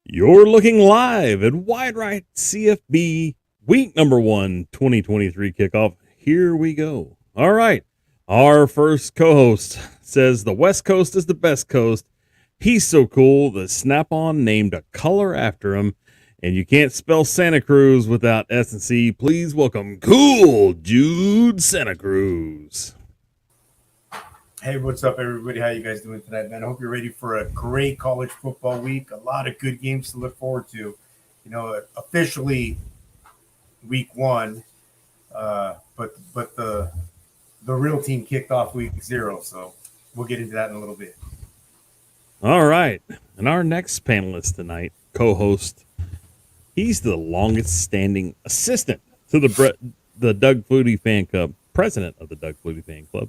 You're looking live at Wide Right CFB week number 1, 2023 kickoff. Here we go. All right. Our first co-host says the West Coast is the best coast. He's so cool that Snap-on named a color after him, and you can't spell Santa Cruz without S&C. Please welcome Cool Jude Santa Cruz. Hey, what's up, everybody? How you guys doing tonight, man? I hope you're ready for a great college football week. A lot of good games to look forward to. You know, officially week 1, but the real team kicked off week 0. So we'll get into that in a little bit. All right. And our next panelist tonight, co-host, he's the longest standing assistant to the Doug Flutie Fan Club, president of the Doug Flutie Fan Club.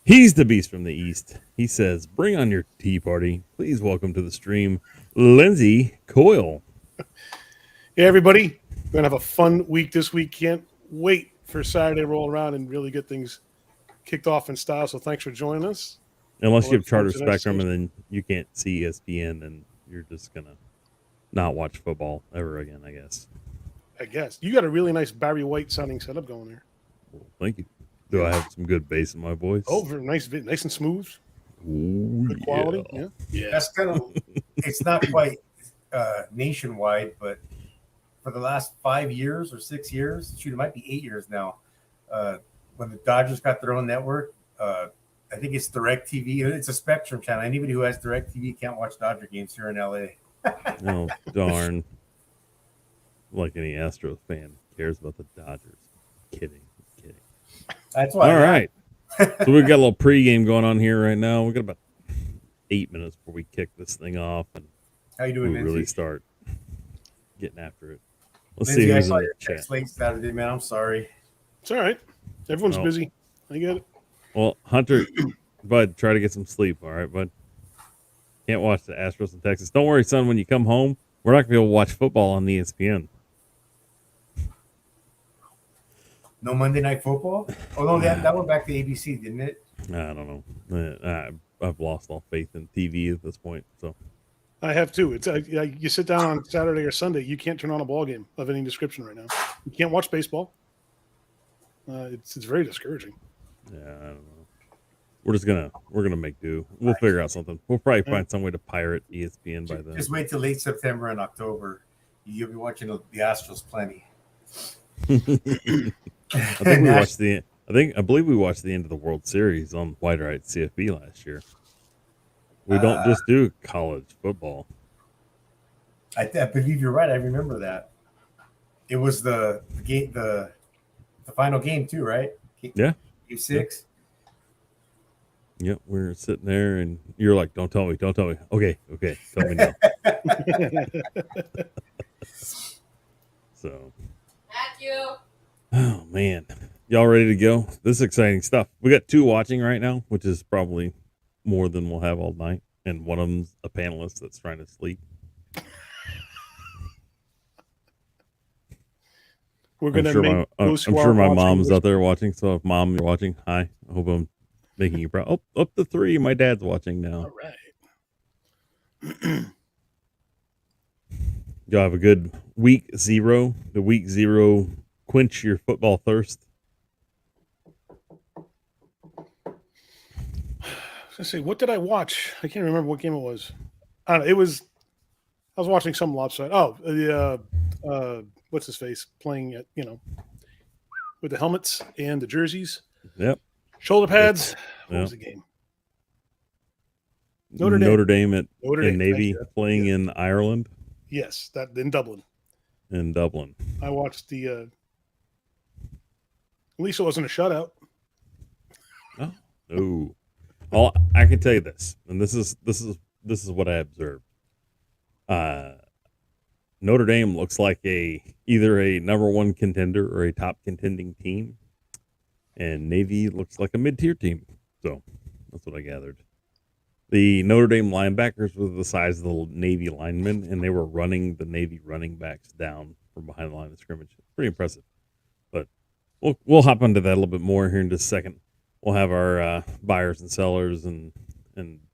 He's the beast from the East. He says, bring on your tea party. Please welcome to the stream, Lindsay Coyle. Hey, everybody. We're going to have a fun week this week. Can't wait for Saturday to roll around and really get things kicked off in style. So thanks for joining us. Unless you have Charter Spectrum and then you can't see ESPN and you're just going to not watch football ever again, I guess. You got a really nice Barry White sounding setup going there. Well, thank you. Do I have some good bass in my voice? Oh, very nice and smooth. Ooh, good quality. Yeah. That's kind of, it's not quite nationwide, but for the last 5 years or 6 years, shoot, it might be 8 years now, when the Dodgers got their own network, I think it's DirecTV. It's a Spectrum channel. Anybody who has DirecTV can't watch Dodger games here in LA. Oh, darn. Like any Astros fan cares about the Dodgers. Kidding. That's why. All right. So we've got a little pregame going on here right now. We've got about 8 minutes before we kick this thing off. And how you doing, we Lindsay? really start getting after it. Let's Lindsay, see I who's saw in your the chat. text late Saturday, man. I'm sorry. It's all right. Everyone's busy. I get it. Well, Hunter, bud, try to get some sleep, all right, bud? Can't watch the Astros in Texas. Don't worry, son. When you come home, we're not going to be able to watch football on ESPN. No Monday Night Football? Oh, no, that went back to ABC, didn't it? I don't know. I've lost all faith in TV at this point. So I have too. It's you sit down on Saturday or Sunday, you can't turn on a ball game of any description right now. You can't watch baseball. It's very discouraging. Yeah, I don't know. We're gonna make do. We'll figure out something. We'll probably find some way to pirate ESPN by then. Just wait till late September and October. You'll be watching the Astros plenty. I believe we watched the end of the World Series on Wide Right CFB last year. We don't just do college football. I believe you're right. I remember that. It was the final game too, right? Yeah. Game 6. Yep, we're sitting there, and you're like, "Don't tell me." Okay, tell me now. So, Matthew. oh man, y'all ready to go? This is exciting stuff. We got 2 watching right now, which is probably more than we'll have all night, and one of them's a panelist that's trying to sleep. We're gonna I'm sure my mom's out there watching. So if mom, you're watching, hi. I hope I'm making you proud. Oh, up to 3. My dad's watching now. All right. Y'all have a good week 0. The week 0 quench your football thirst. Let's see. What did I watch? I can't remember what game it was. I don't know. I was watching some lopsided. Oh, what's his face playing at with the helmets and the jerseys. Yep. Shoulder pads. What was the game? Notre Dame and Navy playing in Ireland. Yes, that in Dublin. I watched the. At least it wasn't a shutout. Oh. Well, I can tell you this, and this is what I observed. Notre Dame looks like either a number 1 contender or a top contending team, and Navy looks like a mid-tier team. So that's what I gathered. The Notre Dame linebackers were the size of the Navy linemen, and they were running the Navy running backs down from behind the line of scrimmage. Pretty impressive. But we'll hop into that a little bit more here in just a second. We'll have our buyers and sellers and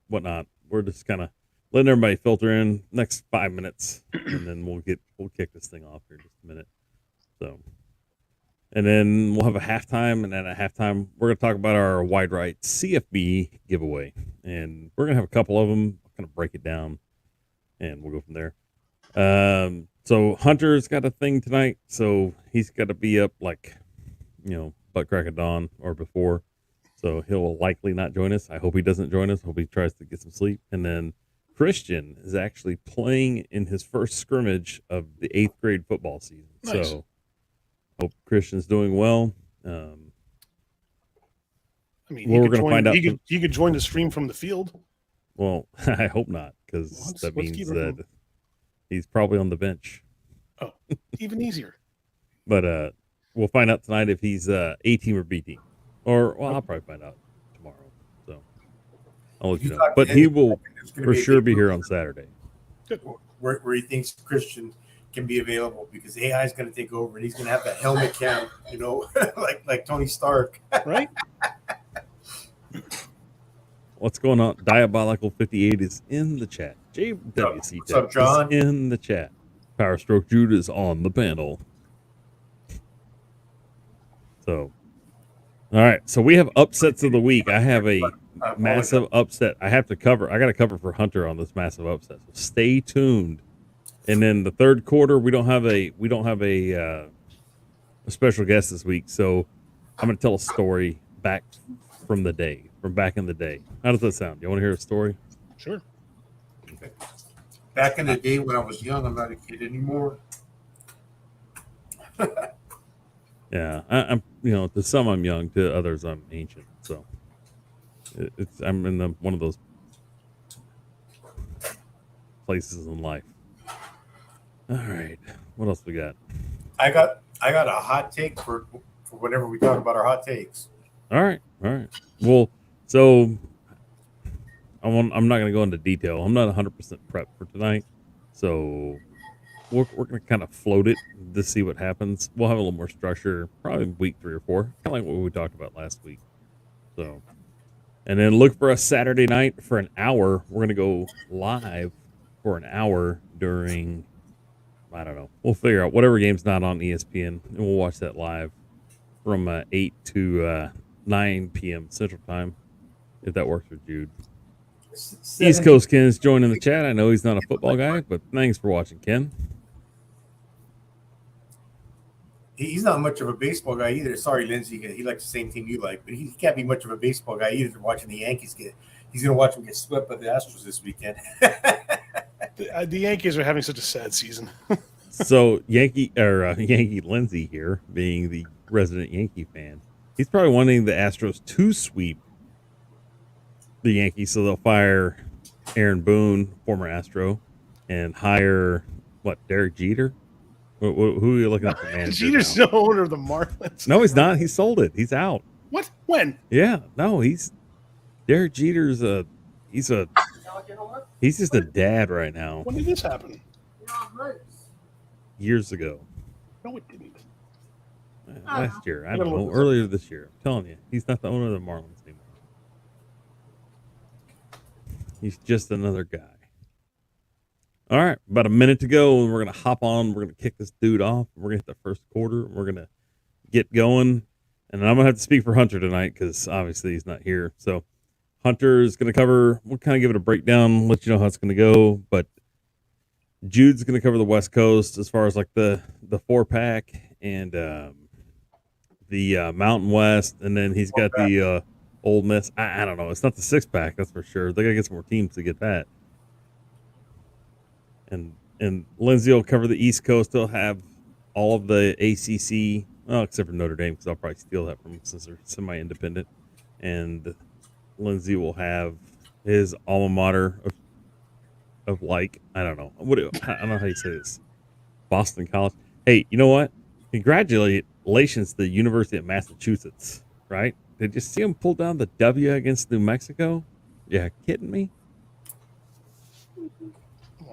whatnot. We're just kind of letting everybody filter in next 5 minutes, and then we'll kick this thing off here in just a minute. So, and then we'll have a halftime, and then at halftime we're gonna talk about our wide right CFB giveaway, and we're gonna have a couple of them. I'll kind of break it down, and we'll go from there. So Hunter's got a thing tonight, so he's got to be up like, butt crack of dawn or before. So he'll likely not join us. I hope he doesn't join us. Hope he tries to get some sleep. And then Christian is actually playing in his first scrimmage of the 8th grade football season. Nice. So hope Christian's doing well. I mean, We're going to find out. He could join the stream from the field. Well, I hope not, because that means that he's probably on the bench. Oh, even easier. But we'll find out tonight if he's A team or B team. Or, well, I'll probably find out tomorrow. So I'll let you know. But he will for sure be here on Saturday. Good. Where he thinks Christian can be available, because AI is going to take over and he's going to have that helmet cam, like Tony Stark. Right? What's going on? Diabolical 58 is in the chat. JWC What's up, John? is in the chat. Power Stroke Jude is on the panel. So, all right. So we have upsets of the week. I have a massive upset. I got to cover for Hunter on this massive upset. So stay tuned. And then the third quarter, we don't have a special guest this week. So I'm going to tell a story back from back in the day. How does that sound? You want to hear a story? Sure. Okay. Back in the day when I was young, I'm not a kid anymore. Yeah, I'm. To some I'm young, to others I'm ancient. So I'm in one of those places in life. All right, what else we got? I got a hot take for whenever we talk about our hot takes. All right. Well, so I'm not going to go into detail. I'm not 100% prepped for tonight, so we're going to kind of float it to see what happens. We'll have a little more structure, probably week 3 or 4, kind of like what we talked about last week. So, and then look for us Saturday night for an hour. We're going to go live for an hour during, I don't know. We'll figure out whatever game's not on ESPN, and we'll watch that live from 8 to 9 p.m. Central Time, if that works for Jude. East Coast Ken's joining the chat. I know he's not a football guy, but thanks for watching, Ken. He's not much of a baseball guy either. Sorry, Lindsay. He likes the same team you like, but he can't be much of a baseball guy either. Watching the Yankees he's going to watch them get swept by the Astros this weekend. The Yankees are having such a sad season. So Yankee Lindsay here, being the resident Yankee fan, he's probably wanting the Astros to sweep the Yankees, so they'll fire Aaron Boone, former Astro, and hire Derek Jeter. Who are you looking at for manager? Jeter's the owner of the Marlins. No, he's not. He sold it. He's out. What? When? Yeah, no, Derek Jeter's he's just a dad right now. When did this happen? Years ago. No, it didn't. Last year. I don't know. Earlier this year. I'm telling you, he's not the owner of the Marlins anymore. He's just another guy. All right, about a minute to go, and we're going to hop on. We're going to kick this dude off. We're going to hit the first quarter. We're going to get going. And I'm going to have to speak for Hunter tonight because obviously he's not here. So Hunter is going to cover, we'll kind of give it a breakdown, let you know how it's going to go. But Jude's going to cover the West Coast as far as like the 4-pack and the Mountain West. And then he's got the Ole Miss. I don't know. It's not the 6-pack, that's for sure. They got to get some more teams to get that. And Lindsay will cover the East Coast. They'll have all of the ACC, well, except for Notre Dame, because I'll probably steal that from them since they're semi-independent. And Lindsay will have his alma mater of like, I don't know. I don't know how you say this. Boston College. Hey, you know what? Congratulations to the University of Massachusetts, right? Did you see them pull down the W against New Mexico? Yeah, kidding me?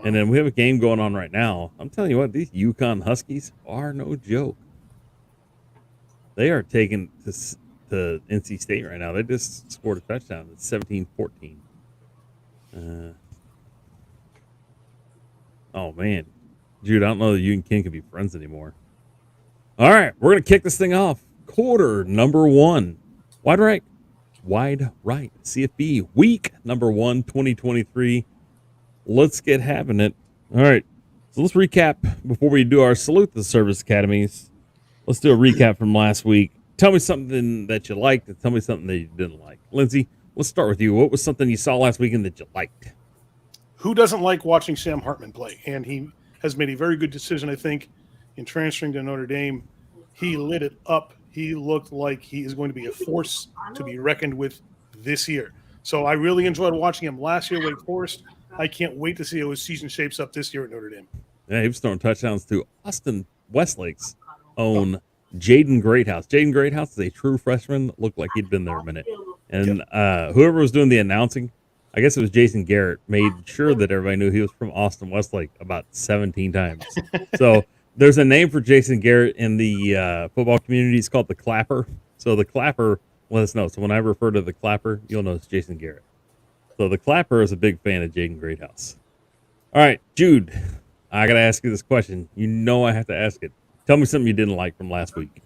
And then we have a game going on right now. I'm telling you what, these UConn Huskies are no joke. They are taking to NC State right now. They just scored a touchdown. It's 17-14. Oh man, Jude, I don't know that you and Ken can be friends anymore. All right, we're gonna kick this thing off. Quarter number 1, wide right, CFB week number 1, 2023. Let's get having it. All right, so let's recap before we do our salute to the service academies. Let's do a recap from last week. Tell me something that you liked and tell me something that you didn't like. Lindsay, let's start with you. What was something you saw last weekend that you liked? Who doesn't like watching Sam Hartman play? And he has made a very good decision, I think, in transferring to Notre Dame. He lit it up. He looked like he is going to be a force to be reckoned with this year. So I really enjoyed watching him last year, Wake Forest. I can't wait to see how his season shapes up this year at Notre Dame. Yeah, he was throwing touchdowns to Austin Westlake's own Jaden Greathouse. Jaden Greathouse is a true freshman. Looked like he'd been there a minute. And whoever was doing the announcing, I guess it was Jason Garrett, made sure that everybody knew he was from Austin Westlake about 17 times. So there's a name for Jason Garrett in the football community. It's called the Clapper. So the Clapper, let us know. So when I refer to the Clapper, you'll know it's Jason Garrett. So the Clapper is a big fan of Jaden Greathouse. All right, Jude, I got to ask you this question. You know I have to ask it. Tell me something you didn't like from last week.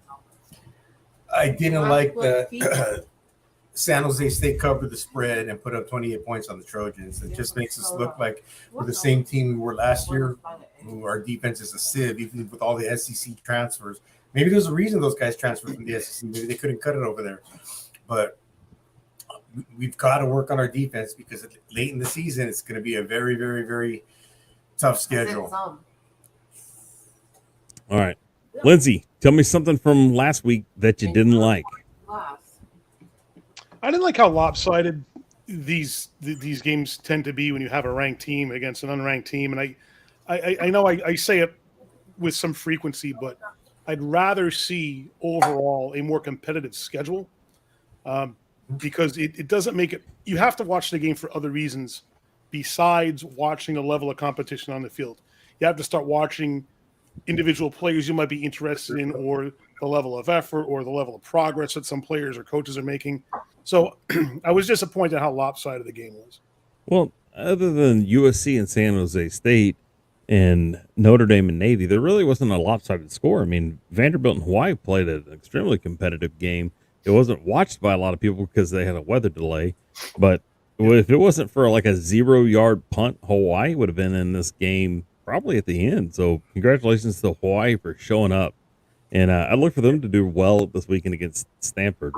I didn't like the San Jose State covered the spread and put up 28 points on the Trojans. It just makes us look like we're the same team we were last year. Our defense is a sieve, even with all the SEC transfers. Maybe there's a reason those guys transferred from the SEC. Maybe they couldn't cut it over there. But we've got to work on our defense because late in the season, it's going to be a very, very, very tough schedule. All right. Lindsay, tell me something from last week that you didn't like. I didn't like how lopsided these games tend to be when you have a ranked team against an unranked team. And I know I say it with some frequency, but I'd rather see overall a more competitive schedule because it doesn't make it – you have to watch the game for other reasons besides watching the level of competition on the field. You have to start watching individual players you might be interested in or the level of effort or the level of progress that some players or coaches are making. So I was disappointed how lopsided the game was. Well, other than USC and San Jose State and Notre Dame and Navy, there really wasn't a lopsided score. I mean, Vanderbilt and Hawaii played an extremely competitive game. It wasn't watched by a lot of people because they had a weather delay. But if it wasn't for like a 0-yard punt, Hawaii would have been in this game probably at the end. So congratulations to Hawaii for showing up. And I look for them to do well this weekend against Stanford.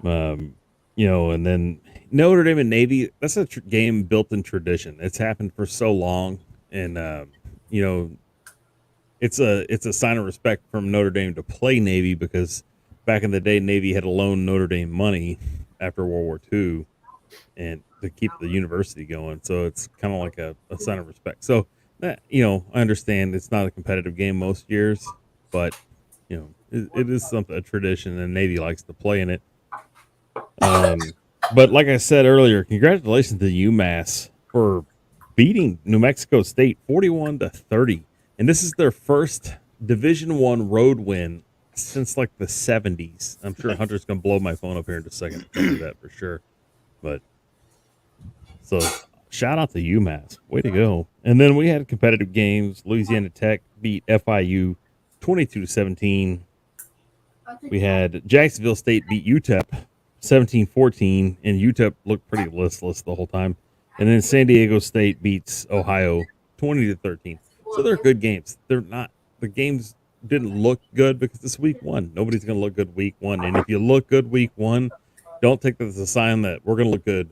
And then Notre Dame and Navy, that's a game built in tradition. It's happened for so long. And, it's a sign of respect from Notre Dame to play Navy because back in the day, Navy had to loan Notre Dame money after World War II and to keep the university going. So it's kind of like a sign of respect. So, that, I understand it's not a competitive game most years, but, it is a tradition and Navy likes to play in it. But like I said earlier, congratulations to UMass for beating New Mexico State 41-30. And this is their first Division I road win since like the 70s. I'm sure Hunter's going to blow my phone up here in just a second to tell you that for sure. But so shout out to UMass. Way to go. And then we had competitive games. Louisiana Tech beat FIU 22-17. We had Jacksonville State beat UTEP 17-14, and UTEP looked pretty listless the whole time. And then San Diego State beats Ohio 20-13. So they're good games. They're not – the games didn't look good because it's week one. Nobody's going to look good week one. And if you look good week one, don't take that as a sign that we're going to look good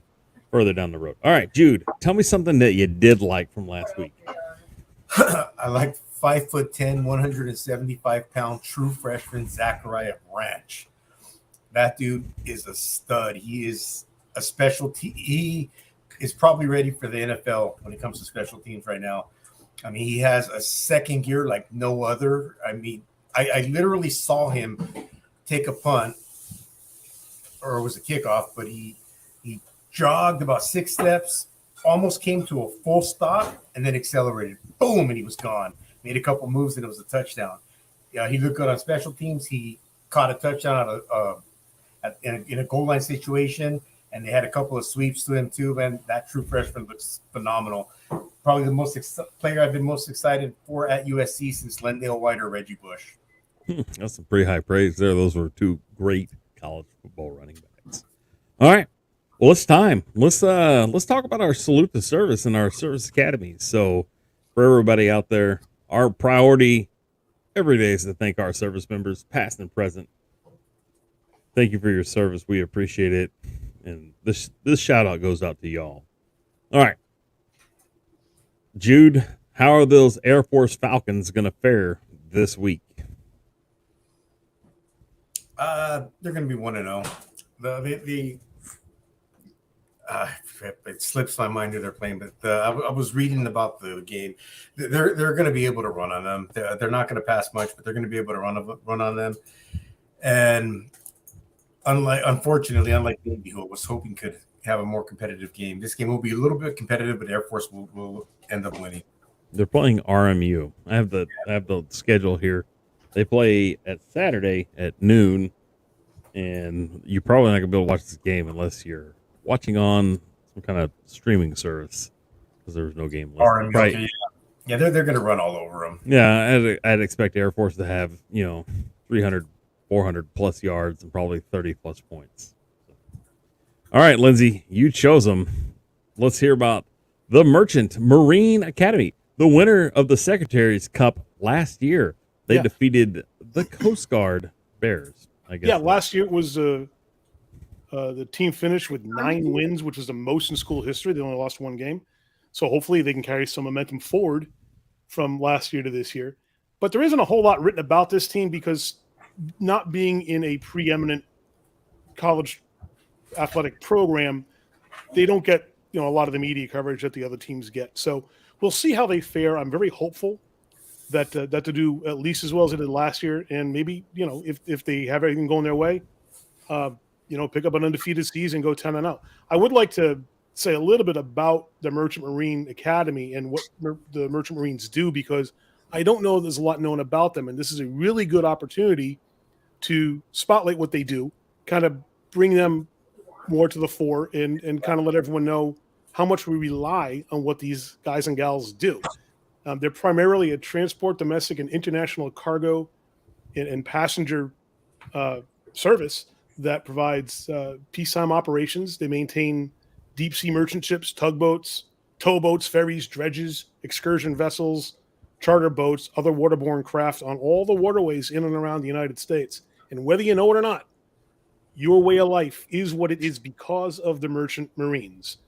further down the road. All right, Jude, tell me something that you did like from last week. I liked 5'10", 175-pound true freshman Zachariah Branch. That dude is a stud. He is a specialty. He is probably ready for the NFL when it comes to special teams right now. I mean, he has a second gear like no other. I mean, I literally saw him take a punt, or it was a kickoff, but he jogged about 6 steps, almost came to a full stop, and then accelerated. Boom, and he was gone. Made a couple moves, and it was a touchdown. Yeah, he looked good on special teams. He caught a touchdown in a goal line situation. and they had a couple of sweeps to him too. Man, that true freshman looks phenomenal. Probably the player I've been most excited for at USC since Lendale White or Reggie Bush. That's some pretty high praise there. Those were two great college football running backs. All right. Well, it's time. Let's talk about our salute to service and our service academies. So for everybody out there, our priority every day is to thank our service members, past and present. Thank you for your service. We appreciate it. And this shout out goes out to y'all. All right. Jude, how are those Air Force Falcons going to fare this week? They're going to be 1-0. It slips my mind who they're playing, but I was reading about the game. They're going to be able to run on them. They're not going to pass much, but they're going to be able to run on them. And unfortunately, unlike Navy, who I was hoping could have a more competitive game, this game will be a little bit competitive, but Air Force will end up winning. They're playing RMU. I have the schedule here. They play at Saturday at noon, and you're probably not going to be able to watch this game unless you're watching on some kind of streaming service because there's no game left. RMU, right? Okay, yeah, they're going to run all over them. Yeah, I'd expect Air Force to have 300, 400 plus yards and probably 30 plus points. All right, Lindsay, you chose them. Let's hear about the Merchant Marine Academy, the winner of the Secretary's Cup last year. They defeated the Coast Guard Bears, I guess. Yeah, last year it was the team finished with 9 wins, which is the most in school history. They only lost 1 game. So hopefully they can carry some momentum forward from last year to this year. But there isn't a whole lot written about this team because not being in a preeminent college athletic program, they don't get a lot of the media coverage that the other teams get. So we'll see how they fare. I'm very hopeful that to do at least as well as it did last year, and maybe if they have everything going their way, pick up an undefeated season, go 10-0. I would like to say a little bit about the Merchant Marine Academy and what the Merchant Marines do, because I don't know there's a lot known about them, and this is a really good opportunity to spotlight what they do, kind of bring them more to the fore, and kind of let everyone know how much we rely on what these guys and gals do. They're primarily a transport, domestic, and international cargo and passenger service that provides peacetime operations. They maintain deep-sea merchant ships, tugboats, towboats, ferries, dredges, excursion vessels, charter boats, other waterborne craft on all the waterways in and around the United States. And whether you know it or not, your way of life is what it is because of the Merchant Marines.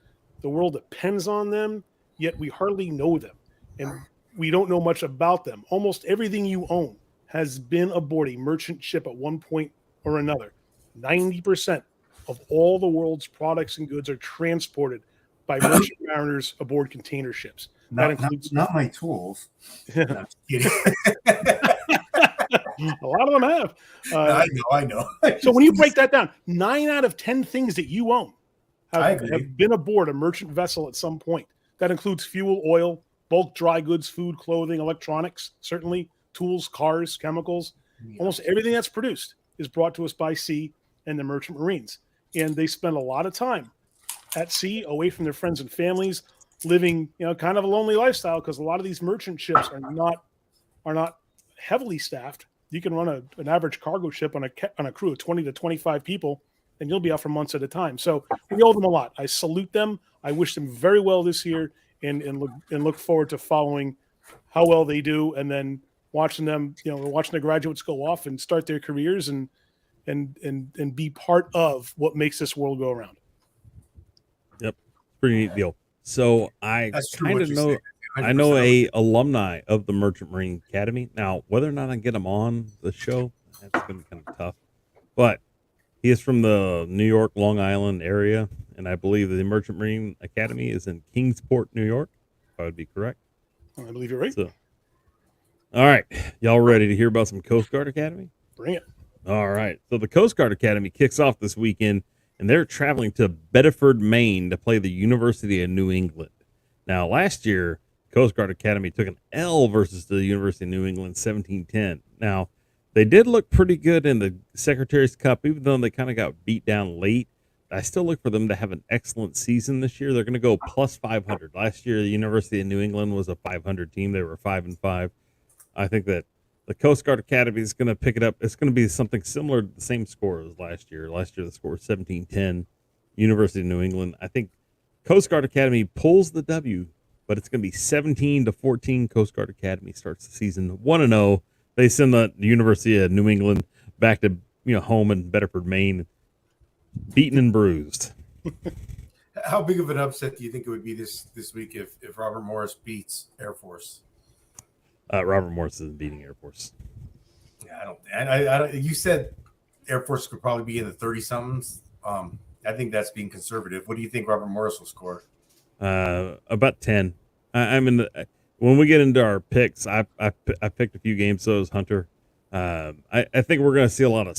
The world depends on them, yet we hardly know them. And we don't know much about them. Almost everything you own has been aboard a merchant ship at one point or another. 90% of all the world's products and goods are transported by merchant mariners aboard container ships. That includes not my tools. No, I'm kidding. A lot of them have. I know. So when you break that down, 9 out of 10 things that you own have been aboard a merchant vessel at some point. That includes fuel, oil, bulk dry goods, food, clothing, electronics, certainly tools, cars, chemicals. Yeah. Almost everything that's produced is brought to us by sea and the Merchant Marines. And they spend a lot of time at sea, away from their friends and families, living, kind of a lonely lifestyle, because a lot of these merchant ships are not heavily staffed. You can run an average cargo ship on a crew of 20 to 25 people, and you'll be out for months at a time. So we owe them a lot. I salute them. I wish them very well this year, and look forward to following how well they do, and then watching them, watching the graduates go off and start their careers and be part of what makes this world go around. Yep, pretty neat deal. So I kind of know. I know a alumni of the Merchant Marine Academy. Now, whether or not I get him on the show, that's been kind of tough. But he is from the New York, Long Island area, and I believe the Merchant Marine Academy is in Kingsport, New York. If I would be correct. I believe you're right. So, all right, y'all ready to hear about some Coast Guard Academy? Bring it. All right. So the Coast Guard Academy kicks off this weekend, and they're traveling to Bedford, Maine to play the University of New England. Now, last year, Coast Guard Academy took an L versus the University of New England 17-10. Now, they did look pretty good in the Secretary's Cup, even though they kind of got beat down late. I still look for them to have an excellent season this year. They're going to go plus 500. Last year, the University of New England was a 500 team. They were 5-5. I think that the Coast Guard Academy is going to pick it up. It's going to be something similar to the same score as last year. Last year, the score was 17-10. University of New England. I think Coast Guard Academy pulls the W, but it's going to be 17-14. Coast Guard Academy starts the season 1-0. They send the University of New England back to home in Bedford, Maine, beaten and bruised. How big of an upset do you think it would be this week if Robert Morris beats Air Force? Robert Morris isn't beating Air Force. Yeah, I don't. You said Air Force could probably be in the 30-somethings. I think that's being conservative. What do you think Robert Morris will score? About 10. I'm in the. When we get into our picks, I picked a few games. So is Hunter. I think we're going to see a lot of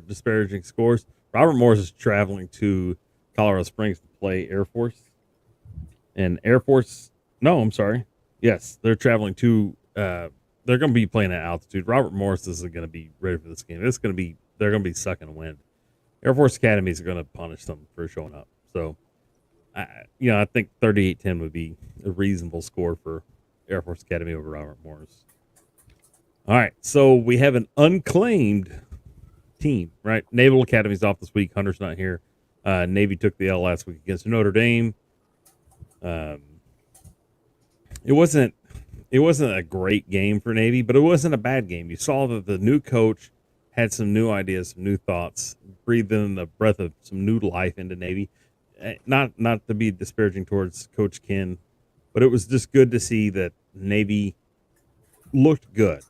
disparaging scores. Robert Morris is traveling to Colorado Springs to play Air Force. And Air Force, no, I'm sorry. Yes, they're traveling to, they're going to be playing at altitude. Robert Morris isn't going to be ready for this game. They're going to be sucking wind. Air Force Academies are going to punish them for showing up. So, I think 38-10 would be a reasonable score for Air Force Academy over Robert Morris. All right, so we have an unclaimed team, right? Naval Academy's off this week. Hunter's not here. Navy took the L last week against Notre Dame. It wasn't a great game for Navy, but it wasn't a bad game. You saw that the new coach had some new ideas, some new thoughts, breathed in the breath of some new life into Navy. Not to be disparaging towards Coach Ken, but it was just good to see that Navy looked good.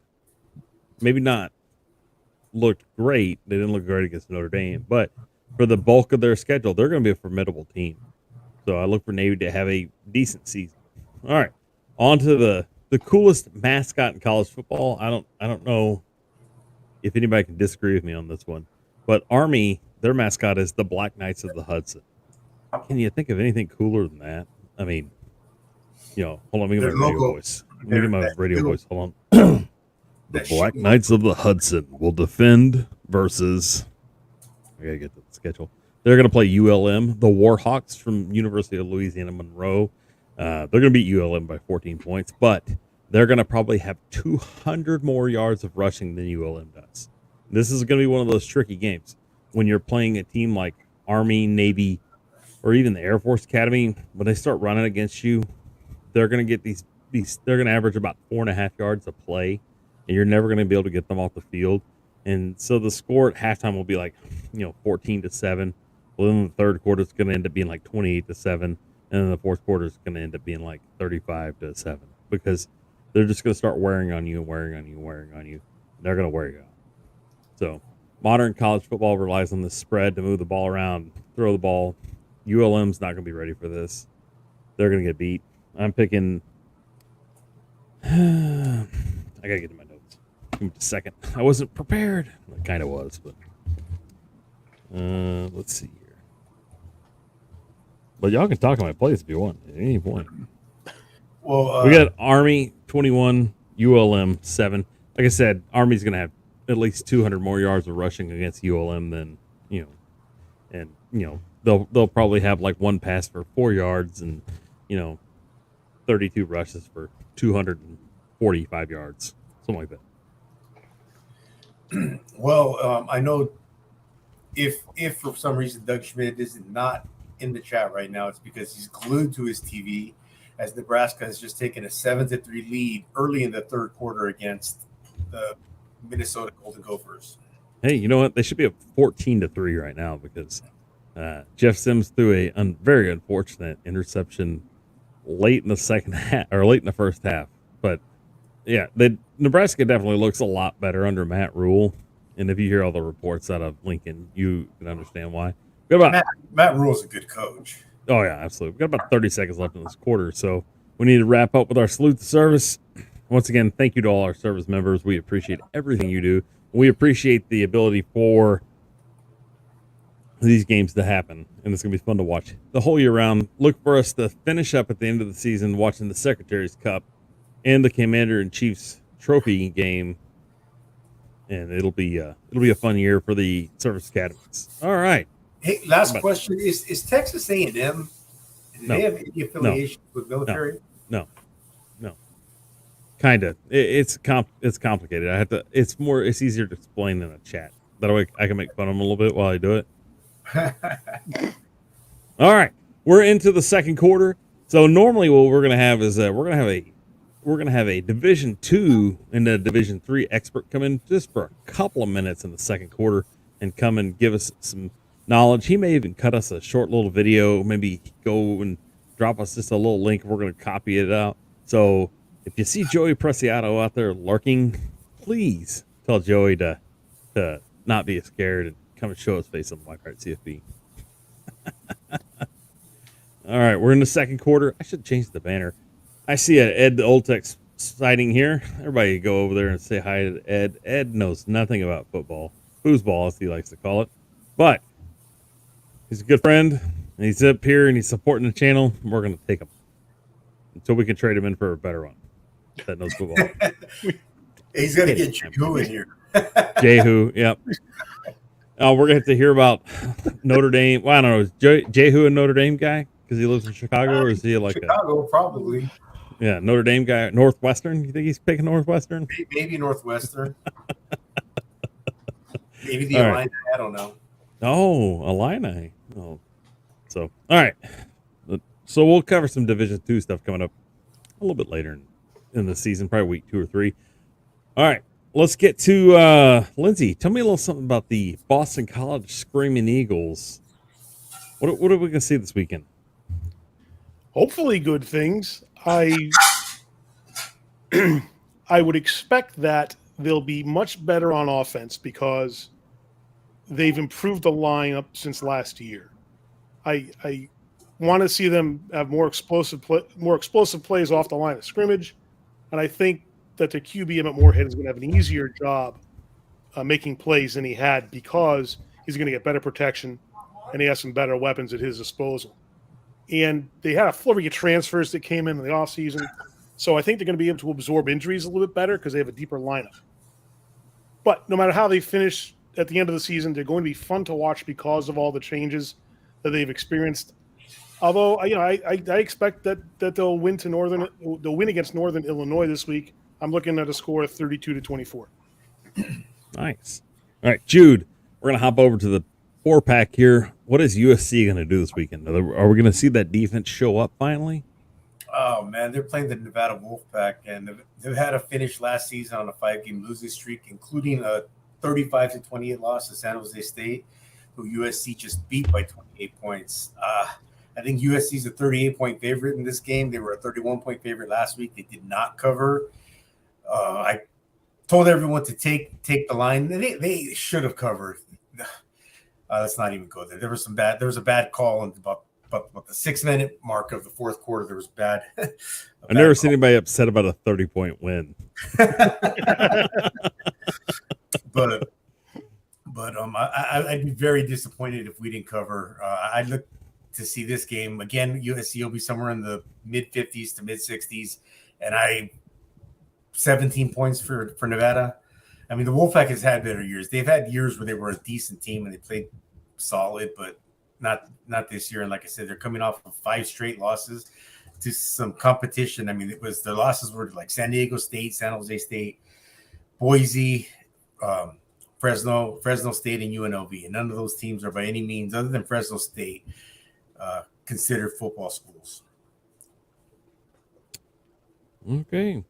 Maybe not looked great. They didn't look great against Notre Dame, but for the bulk of their schedule, they're going to be a formidable team. So I look for Navy to have a decent season. All right, on to the coolest mascot in college football. I don't know if anybody can disagree with me on this one, but Army, their mascot is the Black Knights of the Hudson. Can you think of anything cooler than that? I mean, hold on, let me get my radio voice. Let me get my radio voice. Hold on. The Black Knights of the Hudson will defend versus. I gotta get to the schedule. They're gonna play ULM, the Warhawks from University of Louisiana Monroe. They're gonna beat ULM by 14 points, but they're gonna probably have 200 more yards of rushing than ULM does. This is gonna be one of those tricky games when you're playing a team like Army, Navy, or even the Air Force Academy. When they start running against you, they're gonna get these. They're gonna average about 4.5 yards a play. And you're never going to be able to get them off the field. And so the score at halftime will be 14-7. Well, then the third quarter is going to end up being 28-7. And then the fourth quarter is going to end up being 35-7. Because they're just going to start wearing on you. They're going to wear you out. So modern college football relies on the spread to move the ball around, throw the ball. ULM's not going to be ready for this. They're going to get beat. I'm picking... I got to get to my notes. Give me a second. I wasn't prepared. I kind of was, but let's see here. But y'all can talk to my place if you want at any point. Well, we got Army 21, ULM 7. Like I said, Army's going to have at least 200 more yards of rushing against ULM than they'll probably have one pass for 4 yards and 32 rushes for 245 yards, something like that. Well, I know if for some reason Doug Schmidt is not in the chat right now, it's because he's glued to his TV as Nebraska has just taken a 7-3 lead early in the third quarter against the Minnesota Golden Gophers. Hey, you know what? They should be up 14-3 right now because Jeff Sims threw a very unfortunate interception late in the second half or late in the first half. But yeah, Nebraska definitely looks a lot better under Matt Rule. And if you hear all the reports out of Lincoln, you can understand why. Matt Rule's a good coach. Oh, yeah, absolutely. We've got about 30 seconds left in this quarter, so we need to wrap up with our salute to service. Once again, thank you to all our service members. We appreciate everything you do. We appreciate the ability for these games to happen, and it's going to be fun to watch the whole year round. Look for us to finish up at the end of the season watching the Secretary's Cup and the Commander-in-Chief's Trophy game, and it'll be a fun year for the service academies. All right. Hey, last But question: Is Texas A&M? Do No. they have any affiliation with military? no. Kind of. It's complicated. I have to. It's easier to explain in a chat. That way I can make fun of them a little bit while I do it. All right, we're into the second quarter. So normally what we're gonna have is we're gonna have a Division II and a Division III expert come in just for a couple of minutes in the second quarter and come and give us some knowledge. He may even cut us a short little video. Maybe go and drop us just a little link. We're gonna copy it out. So if you see Joey Preciado out there lurking, please tell Joey to not be scared and come and show his face on White Heart CFB. All right, we're in the second quarter. I should change the banner. I see an Ed the Old Tex sighting here. Everybody go over there and say hi to Ed. Ed knows nothing about football, foosball as he likes to call it, but he's a good friend. And he's up here and he's supporting the channel. We're going to take him until we can trade him in for a better one that knows football. He's going to get Jehu in here. Jehu, yep. We're going to have to hear about Notre Dame. Well, I don't know. Is Jehu a Notre Dame guy because he lives in Chicago, or is he like Chicago? Probably. Yeah, Notre Dame guy. Northwestern. You think he's picking Northwestern? Maybe Northwestern. Maybe the Illini. Right. I don't know. Oh, Illini. Oh, so all right. So we'll cover some Division II stuff coming up a little bit later in the season, probably week 2 or 3. All right. Let's get to Lindsay. Tell me a little something about the Boston College Screaming Eagles. What are we going to see this weekend? Hopefully good things. I would expect that they'll be much better on offense because they've improved the lineup since last year. I want to see them have more explosive plays off the line of scrimmage, and I think that the QB Emmett Moorhead is going to have an easier job making plays than he had because he's going to get better protection and he has some better weapons at his disposal. And they had a flurry of transfers that came in the offseason, so I think they're going to be able to absorb injuries a little bit better because they have a deeper lineup. But no matter how they finish at the end of the season, they're going to be fun to watch because of all the changes that they've experienced. Although, I expect that they'll win against Northern Illinois this week. I'm looking at a score of 32-24. Nice. All right, Jude, we're going to hop over to the 4-pack here. What is USC going to do this weekend? Are we going to see that defense show up finally? Oh, man, they're playing the Nevada Wolfpack, and they've had a finish last season on a 5-game losing streak, including a 35-28 loss to San Jose State, who USC just beat by 28 points. I think USC is a 38-point favorite in this game. They were a 31-point favorite last week. They did not cover. I told everyone to take the line. They should have covered. Let's not even go there. There was a bad call in about the 6-minute mark of the fourth quarter. There was bad. I've never seen anybody upset about a 30-point win. but I'd be very disappointed if we didn't cover. I'd look to see this game again. USC will be somewhere in the mid 50s to mid 60s, and 17 points for Nevada. I mean, the Wolfpack has had better years. They've had years where they were a decent team and they played solid, but not this year. And like I said, they're coming off of 5 straight losses to some competition. I mean, their losses were like San Diego State, San Jose State, Boise, Fresno State, and UNLV. And none of those teams are by any means, other than Fresno State, considered football schools. Okay.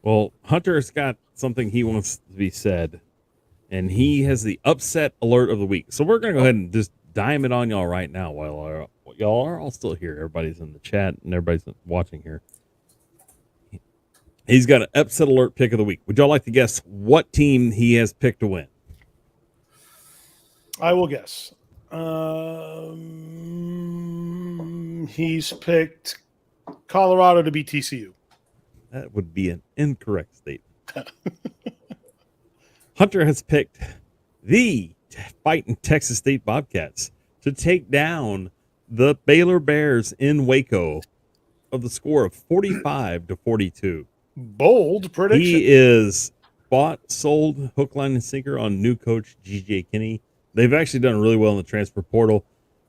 Well, Hunter's got something he wants to be said, and he has the upset alert of the week. So we're going to go ahead and just dime it on y'all right now while y'all are all still here. Everybody's in the chat and everybody's watching here. He's got an upset alert pick of the week. Would y'all like to guess what team he has picked to win? I will guess. He's picked Colorado to beat TCU. That would be an incorrect statement. Hunter has picked the fighting Texas State Bobcats to take down the Baylor Bears in Waco of the score of 45-42. Bold prediction. He is bought, sold, hook, line, and sinker on new coach G.J. Kinney. they've actually done really well in the transfer portal.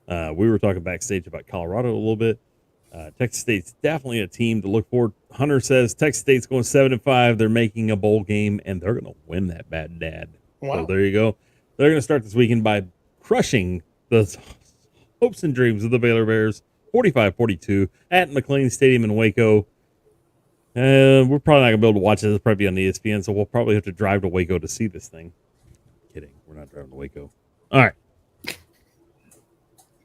We were talking backstage about Colorado a little bit. Texas State's definitely a team to look for. Hunter says Texas State's going 7-5. They're making a bowl game, and they're going to win that bad dad. Wow. So there you go. They're going to start this weekend by crushing the hopes and dreams of the Baylor Bears, 45-42 at McLean Stadium in Waco. We're probably not going to be able to watch it. It'll probably be on ESPN, so we'll probably have to drive to Waco to see this thing. Kidding. We're not driving to Waco. All right.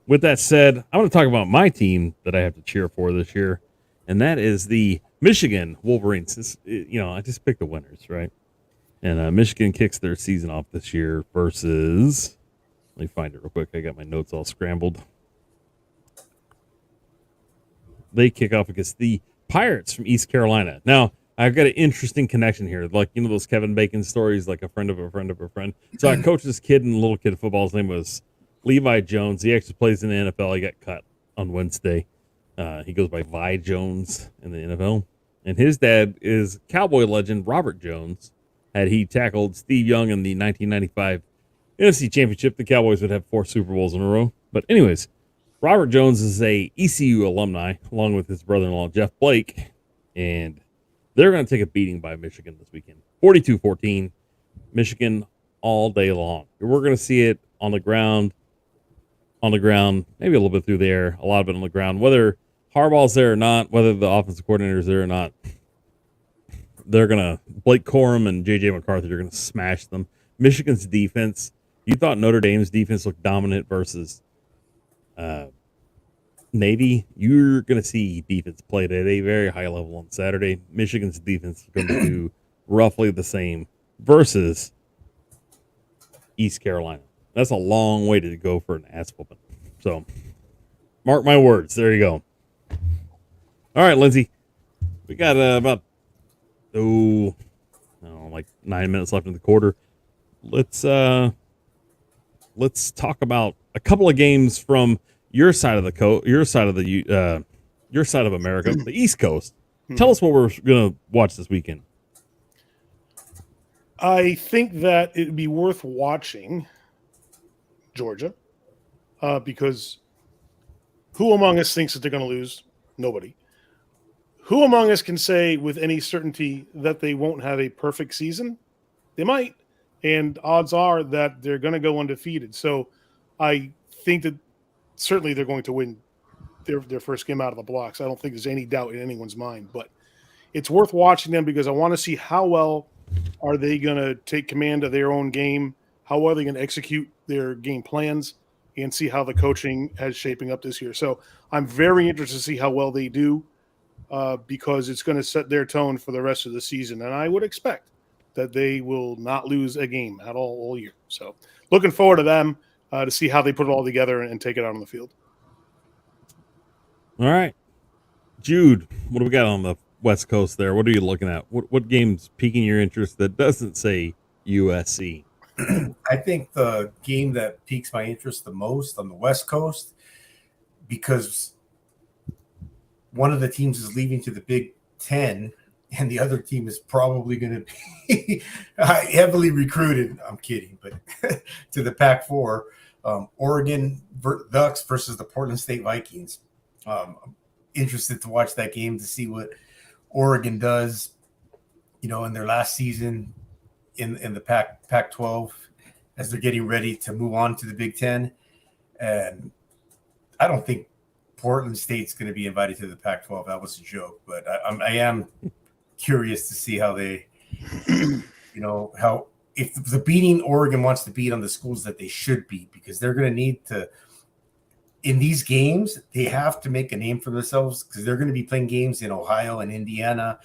With that said, I want to talk about my team that I have to cheer for this year, and that is the Michigan Wolverines. I just picked the winners, right? And Michigan kicks their season off this year versus, let me find it real quick. I got my notes all scrambled. They kick off against the Pirates from East Carolina. Now, I've got an interesting connection here. Like, those Kevin Bacon stories, like a friend of a friend of a friend. So I coached this kid in little kid football. His name was Levi Jones. He actually plays in the NFL. He got cut on Wednesday. He goes by Vi Jones in the NFL. And his dad is Cowboy legend Robert Jones. Had he tackled Steve Young in the 1995 NFC Championship, the Cowboys would have 4 Super Bowls in a row. But anyways, Robert Jones is a ECU alumni, along with his brother-in-law, Jeff Blake. And they're going to take a beating by Michigan this weekend. 42-14, Michigan all day long. We're going to see it on the ground, maybe a little bit through the air, a lot of it on the ground. Whether Harbaugh's there or not, whether the offensive coordinator's there or not, they're going to, Blake Corum and J.J. McCarthy are going to smash them. Michigan's defense, you thought Notre Dame's defense looked dominant versus Navy. You're going to see defense played at a very high level on Saturday. Michigan's defense is going to do roughly the same versus East Carolina. That's a long way to go for an ass whooping. So, mark my words. There you go. All right, Lindsay. We got about, like 9 minutes left in the quarter. Let's talk about a couple of games from your side of your side of America, the East Coast. Tell us what we're going to watch this weekend. I think that it'd be worth watching Georgia, because who among us thinks that they're going to lose? Nobody. Who among us can say with any certainty that they won't have a perfect season? They might, and odds are that they're going to go undefeated. So I think that certainly they're going to win their first game out of the blocks. I don't think there's any doubt in anyone's mind, but it's worth watching them because I want to see how well are they going to take command of their own game, how well are they going to execute their game plans, and see how the coaching is shaping up this year. So I'm very interested to see how well they do, because it's going to set their tone for the rest of the season. And I would expect that they will not lose a game at all year. So looking forward to them to see how they put it all together and take it out on the field. All right. Jude, what do we got on the West Coast there? What are you looking at? What game's piquing your interest that doesn't say USC? I think the game that piques my interest the most on the West Coast, because one of the teams is leaving to the Big Ten, and the other team is probably going to be heavily recruited. I'm kidding, but to the Pac-4, Oregon Ducks versus the Portland State Vikings. I'm interested to watch that game to see what Oregon does, in their last season in the Pac-12 as they're getting ready to move on to the Big Ten. And I don't think Portland State's going to be invited to the Pac-12. That was a joke, but I am curious to see how they, how if the beating Oregon wants to beat on the schools that they should beat, because they're going to need to, in these games, they have to make a name for themselves because they're going to be playing games in Ohio and Indiana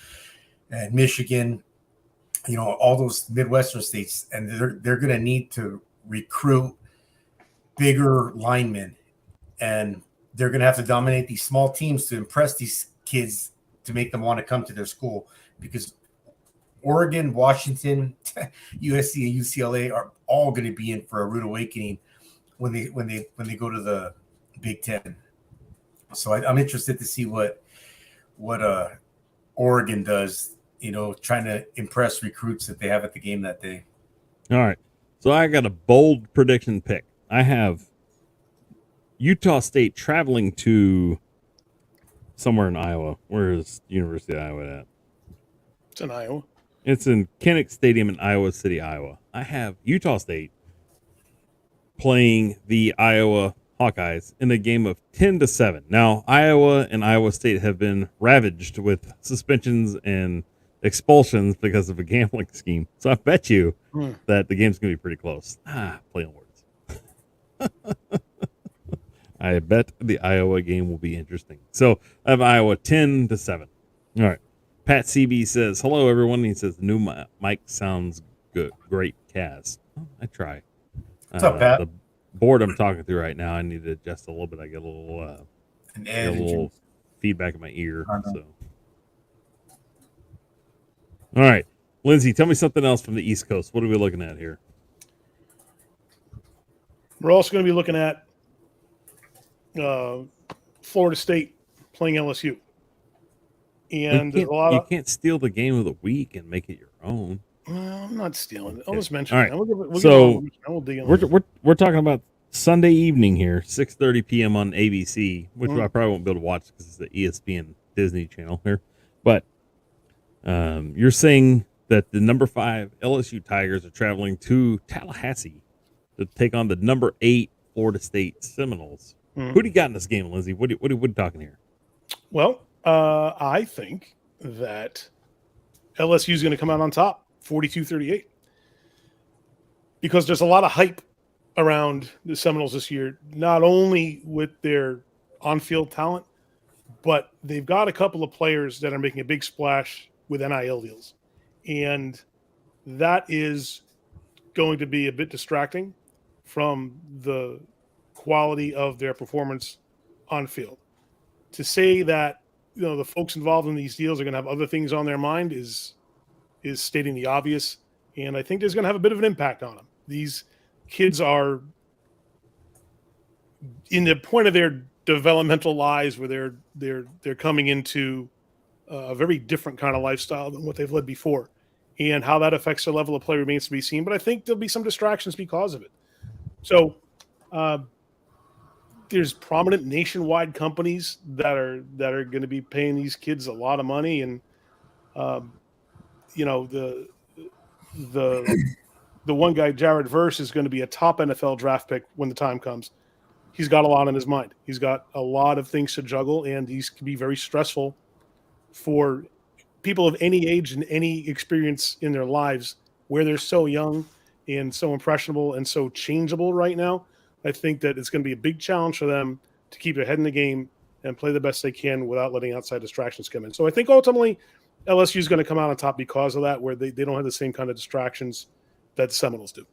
and Michigan, all those Midwestern states, and they're going to need to recruit bigger linemen, and they're going to have to dominate these small teams to impress these kids to make them want to come to their school, because Oregon, Washington, USC, and UCLA are all going to be in for a rude awakening when they go to the Big Ten. So I'm interested to see what Oregon does, trying to impress recruits that they have at the game that day. All right. So I got a bold prediction pick. I have Utah State traveling to somewhere in Iowa. Where is University of Iowa at? It's in Iowa. It's in Kinnick Stadium in Iowa City, Iowa. I have Utah State playing the Iowa Hawkeyes in a game of 10-7. Now, Iowa and Iowa State have been ravaged with suspensions and expulsions because of a gambling scheme. So I bet you that the game's going to be pretty close. Play on words. I bet the Iowa game will be interesting. So I have Iowa 10-7. All right. Pat CB says, hello, everyone. He says, the new mic sounds good. Great, Kaz. I try. What's up, Pat? The board I'm talking through right now, I need to adjust a little bit. I get a little feedback in my ear. So, all right, Lindsay, tell me something else from the East Coast. What are we looking at here? We're also going to be looking at Florida State playing LSU. And you can't steal the game of the week and make it your own. Well, I'm not stealing it. I'll just mention all right. it. We're talking about Sunday evening here, 6:30 p.m. on ABC, which I probably won't be able to watch because it's the ESPN Disney channel here. But you're saying that the number 5 LSU Tigers are traveling to Tallahassee to take on the number 8 Florida State Seminoles. Who do you got in this game, Lindsay? What are you talking here? Well, I think that LSU is going to come out on top, 42-38, because there's a lot of hype around the Seminoles this year, not only with their on-field talent, but they've got a couple of players that are making a big splash with NIL deals. And that is going to be a bit distracting from the quality of their performance on field. To say that, the folks involved in these deals are going to have other things on their mind is stating the obvious. And I think there's going to have a bit of an impact on them. These kids are in the point of their developmental lives where they're coming into a very different kind of lifestyle than what they've led before, and how that affects their level of play remains to be seen. But I think there'll be some distractions because of it. So there's prominent nationwide companies that are going to be paying these kids a lot of money, and the one guy, Jared Verse, is going to be a top NFL draft pick when the time comes. He's got a lot on his mind. He's got a lot of things to juggle, and these can be very stressful for people of any age and any experience in their lives, where they're so young and so impressionable and so changeable right now. I think that it's going to be a big challenge for them to keep their head in the game and play the best they can without letting outside distractions come in. So I think ultimately LSU is going to come out on top because of that, where they don't have the same kind of distractions that the Seminoles do.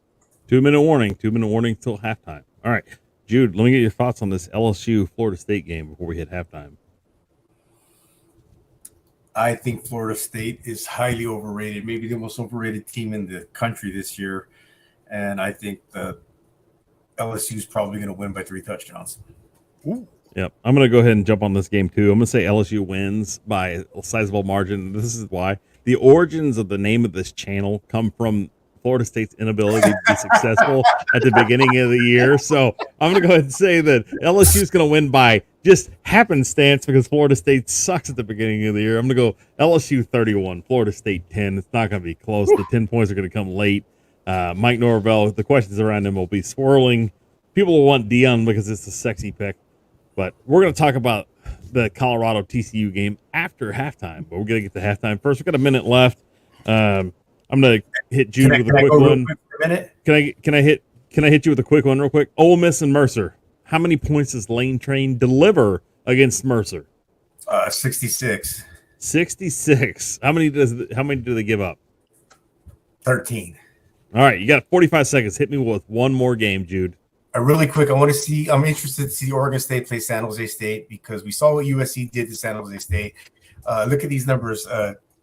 2-minute warning till halftime. All right, Jude, let me get your thoughts on this LSU Florida State game before we hit halftime. I think Florida State is highly overrated, maybe the most overrated team in the country this year. And I think the LSU is probably going to win by 3 touchdowns. Ooh. Yep. I'm going to go ahead and jump on this game too. I'm going to say LSU wins by a sizable margin. This is why. The origins of the name of this channel come from Florida State's inability to be successful at the beginning of the year. So I'm going to go ahead and say that LSU is going to win by just happenstance because Florida State sucks at the beginning of the year. I'm going to go LSU 31, Florida State 10. It's not going to be close. The 10 points are going to come late. Mike Norvell, the questions around him will be swirling. People will want Dion because it's a sexy pick. But we're going to talk about the Colorado TCU game after halftime. But we're going to get to halftime first. We've got a minute left. I'm going to hit Jude with a quick one. Can I hit you with a quick one real quick? Ole Miss and Mercer. How many points does Lane Train deliver against Mercer? 66. 66. How many do they give up? 13. All right, you got 45 seconds. Hit me with one more game, Jude. Really quick, I'm interested to see Oregon State play San Jose State because we saw what USC did to San Jose State. Look at these numbers.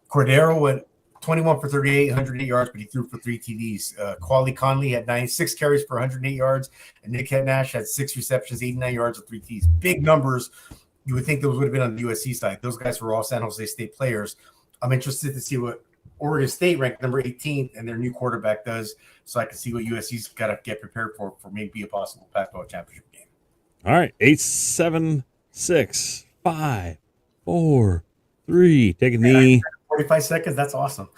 Cordero went 21 for 38, 108 yards, but he threw for 3 TDs. Quali Conley had 96 carries for 108 yards, and Nick Nash had 6 receptions, 89 yards with 3 TDs. Big numbers. You would think those would have been on the USC side. Those guys were all San Jose State players. I'm interested to see what Oregon State ranked number 18, and their new quarterback does, so I can see what USC's got to get prepared for maybe a possible Pac-12 championship game. All right, 8, 7, 6, 5, 4, 3. Take a knee. 45 seconds. That's awesome.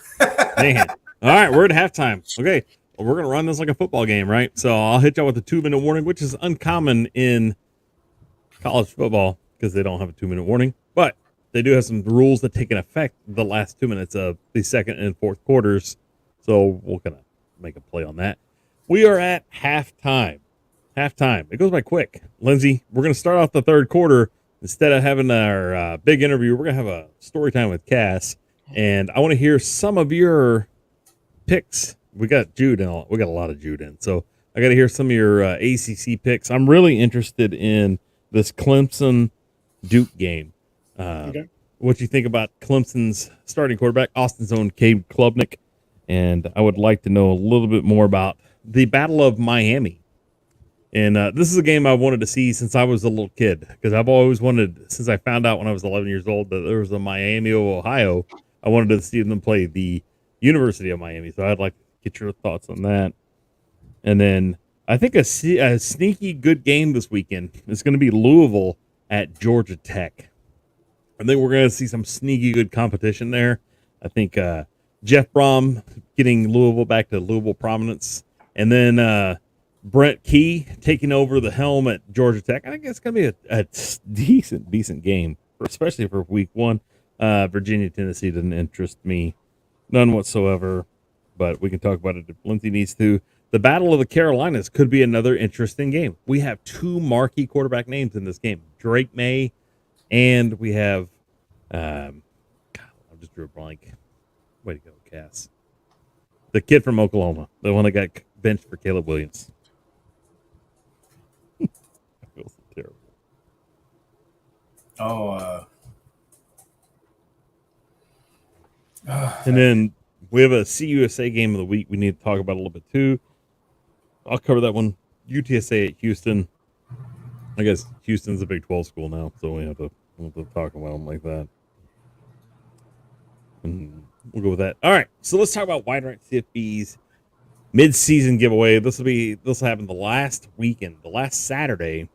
Man. All right, we're at halftime. Okay, well, we're going to run this like a football game, right? So I'll hit y'all with a 2-minute warning, which is uncommon in college football because they don't have a 2-minute warning. But they do have some rules that take an effect the last 2 minutes of the second and fourth quarters. So we're going to make a play on that. We are at halftime. Halftime. It goes by quick. Lindsay, we're going to start off the third quarter. Instead of having our big interview, we're going to have a story time with Cass. And I want to hear some of your picks. We got Jude in. We got a lot of Jude in. So I got to hear some of your ACC picks. I'm really interested in this Clemson-Duke game. Okay. What you think about Clemson's starting quarterback, Austin's own Cade Klubnik. And I would like to know a little bit more about the Battle of Miami. And this is a game I wanted to see since I was a little kid, because I've always wanted, since I found out when I was 11 years old that there was a Miami of Ohio, I wanted to see them play the University of Miami. So I'd like to get your thoughts on that. And then I think a sneaky good game this weekend is going to be Louisville at Georgia Tech. I think we're going to see some sneaky good competition there. I think Jeff Brom getting Louisville back to Louisville prominence. And then Brent Key taking over the helm at Georgia Tech. I think it's going to be a decent game, especially for week one. Virginia, Tennessee didn't interest me none whatsoever, but we can talk about it if Lindsay needs to. The Battle of the Carolinas could be another interesting game. We have two marquee quarterback names in this game, Drake May, and we have, I just drew a blank. Way to go, Cass. The kid from Oklahoma, the one that got benched for Caleb Williams. I feel so terrible. And then we have a CUSA game of the week we need to talk about a little bit too. I'll cover that one. UTSA at Houston. I guess Houston's a Big 12 school now, so we'll have to talk about them like that. And we'll go with that. All right, so let's talk about Wide Right CFB's mid-season giveaway. This will happen the last weekend, the last Saturday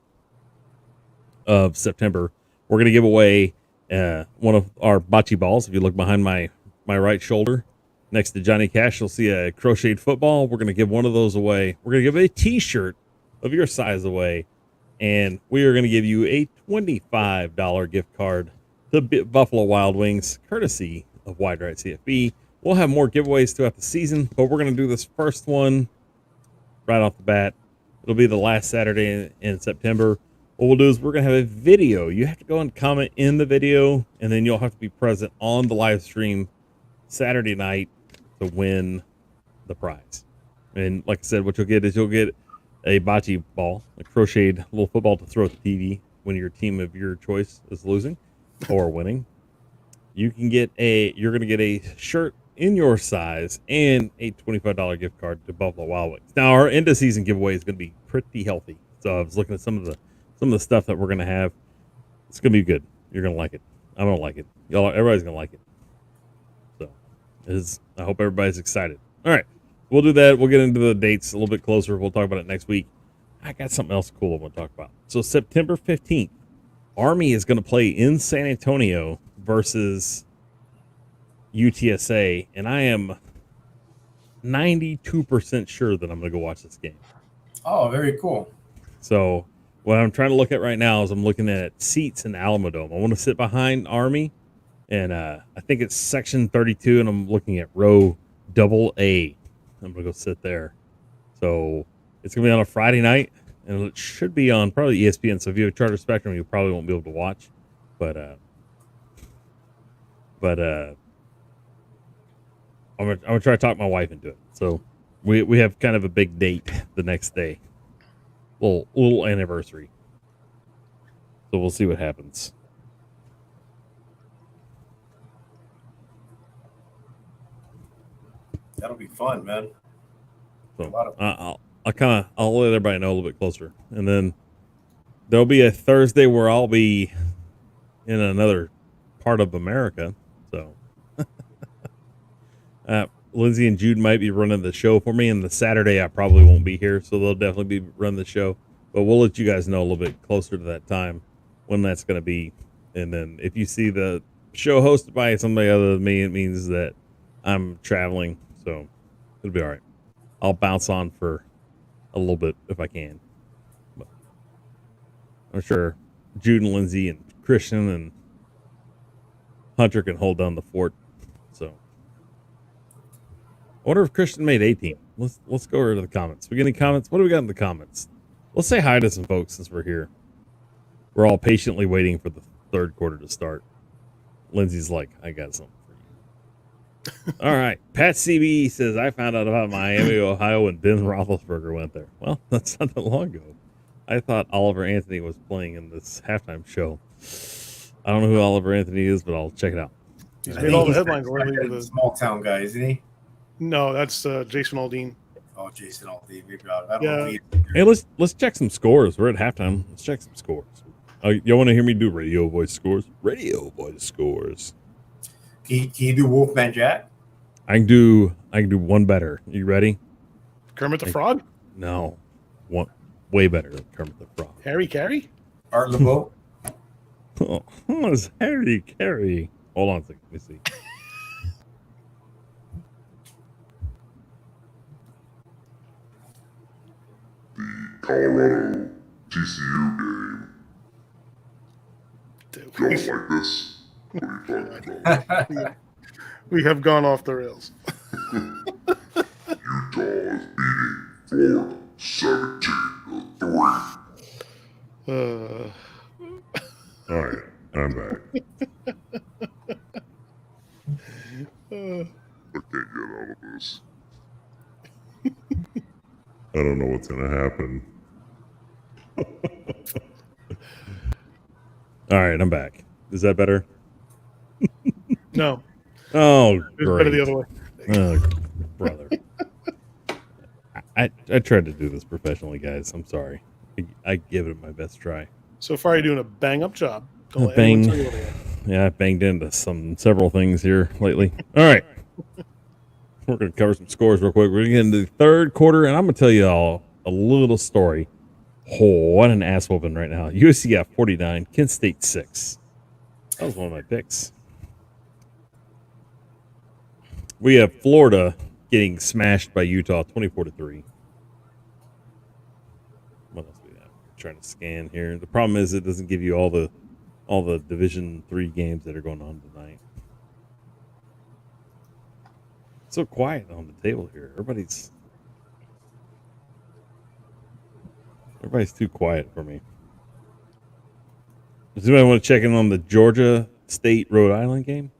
of September. We're going to give away one of our bocce balls. If you look behind my right shoulder, next to Johnny Cash, you'll see a crocheted football. We're going to give one of those away. We're going to give a T-shirt of your size away, and we are going to give you a $25 gift card to Buffalo Wild Wings, courtesy of Wide Right CFB. We'll have more giveaways throughout the season, but we're going to do this first one right off the bat. It'll be the last Saturday in September. What we'll do is we're going to have a video. You have to go and comment in the video, and then you'll have to be present on the live stream Saturday night to win the prize. And like I said, what you'll get is you'll get a bocce ball, a crocheted little football to throw at the TV when your team of your choice is losing or winning. You're going to get a shirt in your size and a $25 gift card to Buffalo Wild Wings. Now, our end of season giveaway is going to be pretty healthy. So I was looking at some of the stuff that we're going to have. It's going to be good. You're going to like it. I'm going to like it. Everybody's going to like it. I hope everybody's excited. All right, we'll do that. We'll get into the dates a little bit closer. We'll talk about it next week. I got something else cool I want to talk about. So September 15th, Army is going to play in San Antonio versus UTSA, and I am 92% sure that I'm going to go watch this game. Oh, very cool. So what I'm trying to look at right now is I'm looking at seats in Alamodome. I want to sit behind Army. And I think it's section 32, and I'm looking at row AA. I'm going to go sit there. So it's going to be on a Friday night, and it should be on probably ESPN. So if you have a Charter Spectrum, you probably won't be able to watch. But I'm going to try to talk my wife into it. So we have kind of a big date the next day. Little anniversary. So we'll see what happens. That'll be fun, man. So I'll let everybody know a little bit closer, and then there'll be a Thursday where I'll be in another part of America. So Lindsay and Jude might be running the show for me, and the Saturday I probably won't be here, so they'll definitely be running the show. But we'll let you guys know a little bit closer to that time when that's going to be. And then if you see the show hosted by somebody other than me, it means that I'm traveling, so it'll be all right. I'll bounce on for a little bit if I can. But I'm sure Jude and Lindsay and Christian and Hunter can hold down the fort. So I wonder if Christian made 18. Let's go over to the comments. We get any comments? What do we got in the comments? Let's say hi to some folks since we're here. We're all patiently waiting for the third quarter to start. Lindsay's like, I got something for you. All right. Pat CB says, I found out about Miami, Ohio when Ben Roethlisberger went there. Well, that's not that long ago. I thought Oliver Anthony was playing in this halftime show. I don't know who Oliver Anthony is, but I'll check it out. He's made all the headlines lately with a small town guy, isn't he? No, that's Jason Aldean. Oh, Jason Aldean. Maybe I don't Yeah. know. Hey, let's check some scores. We're at halftime. Let's check some scores. You want to hear me do radio voice scores? Radio voice scores. Can you do Wolfman Jack? I can do one better. You ready? Kermit the Frog? No, one way better than Kermit the Frog. Harry Carey? Art LeBeau? Oh, it's Harry Carey. Hold on a second. Let me see. Colorado TCU game goes like this. What are you talking about? We have gone off the rails. Utah is beating Florida 17-3. All right, I'm back. I can't get out of this. I don't know what's going to happen. All right, I'm back. Is that better? No, Oh, it's better the great. other way. Oh, brother. I tried to do this professionally, guys. I'm sorry. I give it my best try. So far, you're doing a bang-up job. Don't let Bang. anyone tell you what they are. Yeah, I banged into several things here lately. All right. We're going to cover some scores real quick. We're going to get into the third quarter, and I'm going to tell you all a little story. Oh, what an ass whooping right now. USC got 49, Kent State 6. That was one of my picks. We have Florida getting smashed by Utah 24-3. What else do we have? Trying to scan here. The problem is it doesn't give you all the Division III games that are going on tonight. It's so quiet on the table here. Everybody's too quiet for me. Does anybody want to check in on the Georgia State Rhode Island game?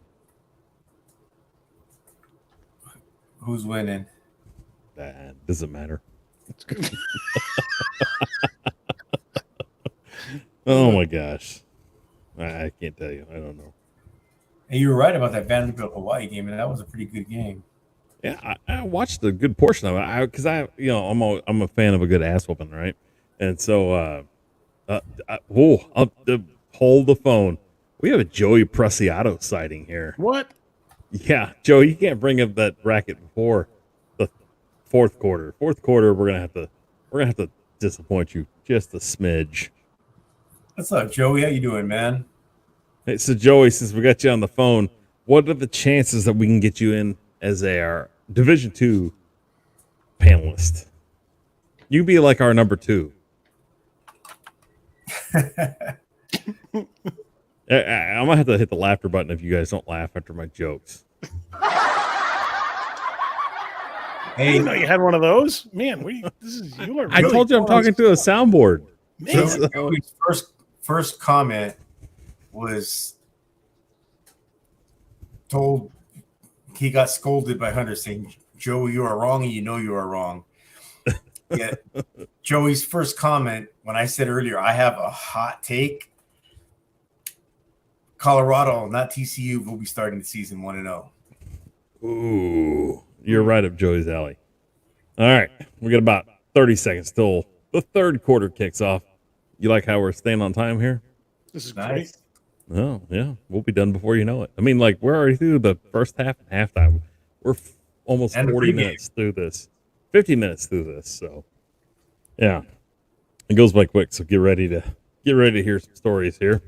Who's winning? That doesn't matter. Oh my gosh. I can't tell you. I don't know. And you were right about that Vanderbilt Hawaii game, and that was a pretty good game. Yeah, I watched a good portion of it because I'm a fan of a good ass whooping, right? And so, I'll hold the phone. We have a Joey Preciado sighting here. What? Yeah, Joe, you can't bring up that bracket before the fourth quarter. Fourth quarter, we're gonna have to disappoint you just a smidge. What's up, Joey? How you doing, man? Hey, so Joey, since we got you on the phone, what are the chances that we can get you in as our Division II panelist? You be like our number 2. I'm gonna have to hit the laughter button if you guys don't laugh after my jokes. I Hey, didn't know you had one of those. Man, you are I really told you I'm going on talking to a soundboard. Man, Joey's first comment was told he got scolded by Hunter saying, "Joey, you are wrong, and you know you are wrong." Yet Joey's first comment when I said earlier, I have a hot take. Colorado, not TCU, will be starting the season 1-0. Ooh, you're right up Joey's alley. All right, we got about 30 seconds till the third quarter kicks off. You like how we're staying on time here? this is Nice. Oh, yeah. We'll be done before you know it. I mean, like, we're already through the first half and halftime. We're almost And the 40 pregame. minutes through this, 50 minutes through this. So, yeah, it goes by quick. So get ready to hear some stories here.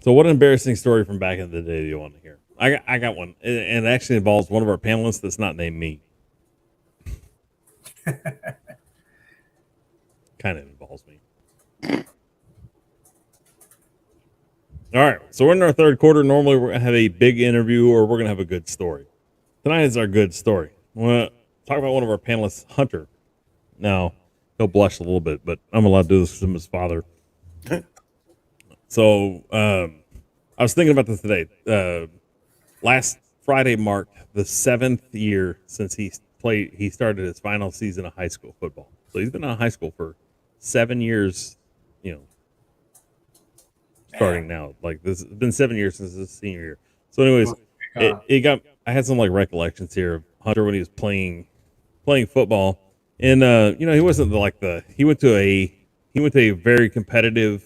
So, what embarrassing story from back in the day do you want to hear? I got one, and it actually involves one of our panelists that's not named me. Kind of involves me. All right, so we're in our third quarter. Normally, we're gonna have a big interview, or we're gonna have a good story. Tonight is our good story. We're gonna talk about one of our panelists, Hunter. Now, he'll blush a little bit, but I'm allowed to do this because I'm his father. So, I was thinking about this today. Last Friday marked the 7th year since he started his final season of high school football. So he's been out of high school for 7 years, starting now. Like, this has been 7 years since his senior year. So anyways, I had some like recollections here of Hunter when he was playing football. And he wasn't he went to a very competitive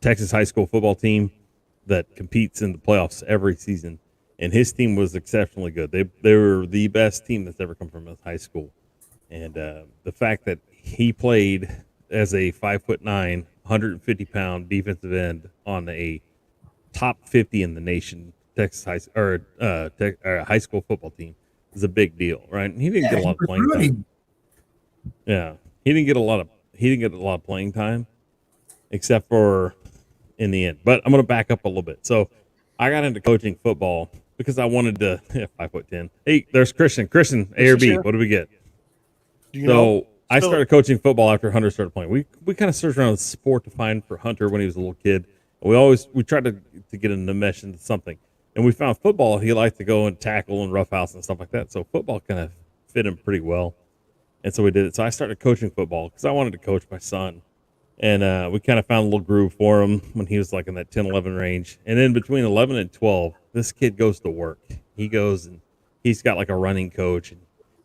Texas high school football team that competes in the playoffs every season, and his team was exceptionally good. They were the best team that's ever come from his high school, and the fact that he played as a 5'9", 150-pound defensive end on a top 50 in the nation Texas high school football team is a big deal, right? And he didn't get a lot of playing time. Yeah, he didn't get a lot of playing time, except for in the end. But I'm going to back up a little bit. So I got into coaching football because I wanted to. 5'10". Hey, there's Christian. Christian, A or B? What do we get? I started coaching football after Hunter started playing. We kind of searched around the sport to find for Hunter when he was a little kid. We tried to get him to mesh into something, and we found football. He liked to go and tackle and roughhouse and stuff like that. So football kind of fit him pretty well, and so we did it. So I started coaching football because I wanted to coach my son. And we kind of found a little groove for him when he was like in that 10, 11 range. And then between 11 and 12, this kid goes to work. He goes and he's got like a running coach, and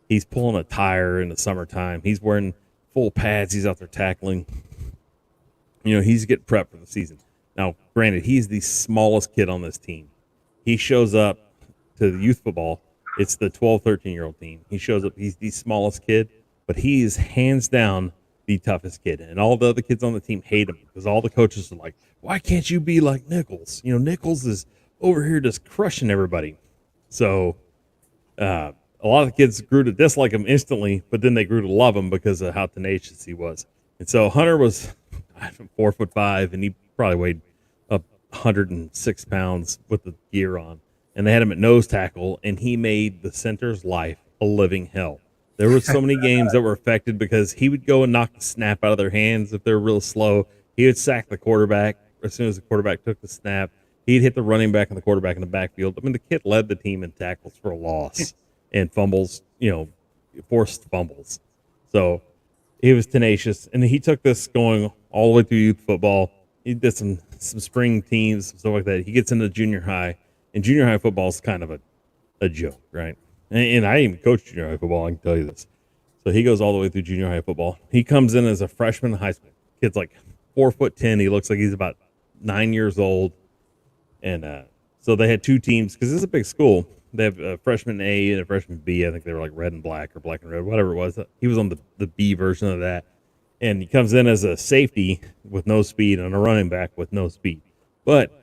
he's pulling a tire in the summertime. He's wearing full pads. He's out there tackling. He's getting prepped for the season. Now, granted, he's the smallest kid on this team. He shows up to the youth football. It's the 12, 13-year-old team. He shows up. He's the smallest kid, but he is hands down the toughest kid, and all the other kids on the team hate him because all the coaches are like, why can't you be like Nichols? Nichols is over here just crushing everybody. So a lot of the kids grew to dislike him instantly, but then they grew to love him because of how tenacious he was. And so Hunter was 4'5", and he probably weighed 106 pounds with the gear on, and they had him at nose tackle, and he made the center's life a living hell. There were so many games that were affected because he would go and knock the snap out of their hands if they're real slow. He would sack the quarterback as soon as the quarterback took the snap. He'd hit the running back and the quarterback in the backfield. I mean, the kid led the team in tackles for a loss and fumbles, forced fumbles. So he was tenacious, and he took this going all the way through youth football. He did some spring teams, stuff like that. He gets into junior high, and junior high football is kind of a joke, right? And I even coached junior high football, I can tell you this. So he goes all the way through junior high football. He comes in as a freshman in high school. Kid's like 4'10". He looks like he's about 9 years old. And so they had two teams because it's a big school. They have a freshman A and a freshman B. I think they were like red and black or black and red, whatever it was. He was on the B version of that. And he comes in as a safety with no speed and a running back with no speed. But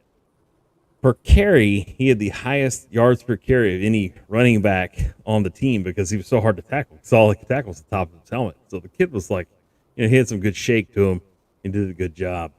per carry, he had the highest yards per carry of any running back on the team because he was so hard to tackle. So all he could tackle was the top of his helmet. So the kid was like, he had some good shake to him. He did a good job.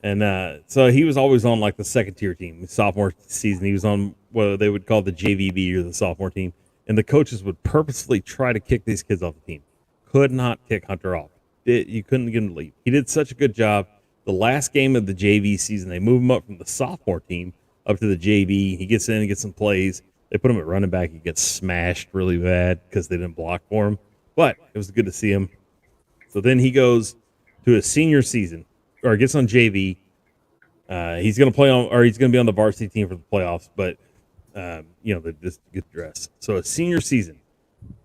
And so he was always on like the second tier team. Sophomore season, he was on what they would call the JVB or the sophomore team. And the coaches would purposely try to kick these kids off the team. Could not kick Hunter off. You couldn't get him to leave. He did such a good job. The last game of the JV season, they move him up from the sophomore team up to the JV. He gets in and gets some plays. They put him at running back. He gets smashed really bad because they didn't block for him. But it was good to see him. So then he goes to his senior season, or gets on JV. He's going to play on, or he's going to be on the varsity team for the playoffs. But they just get dressed. So his senior season,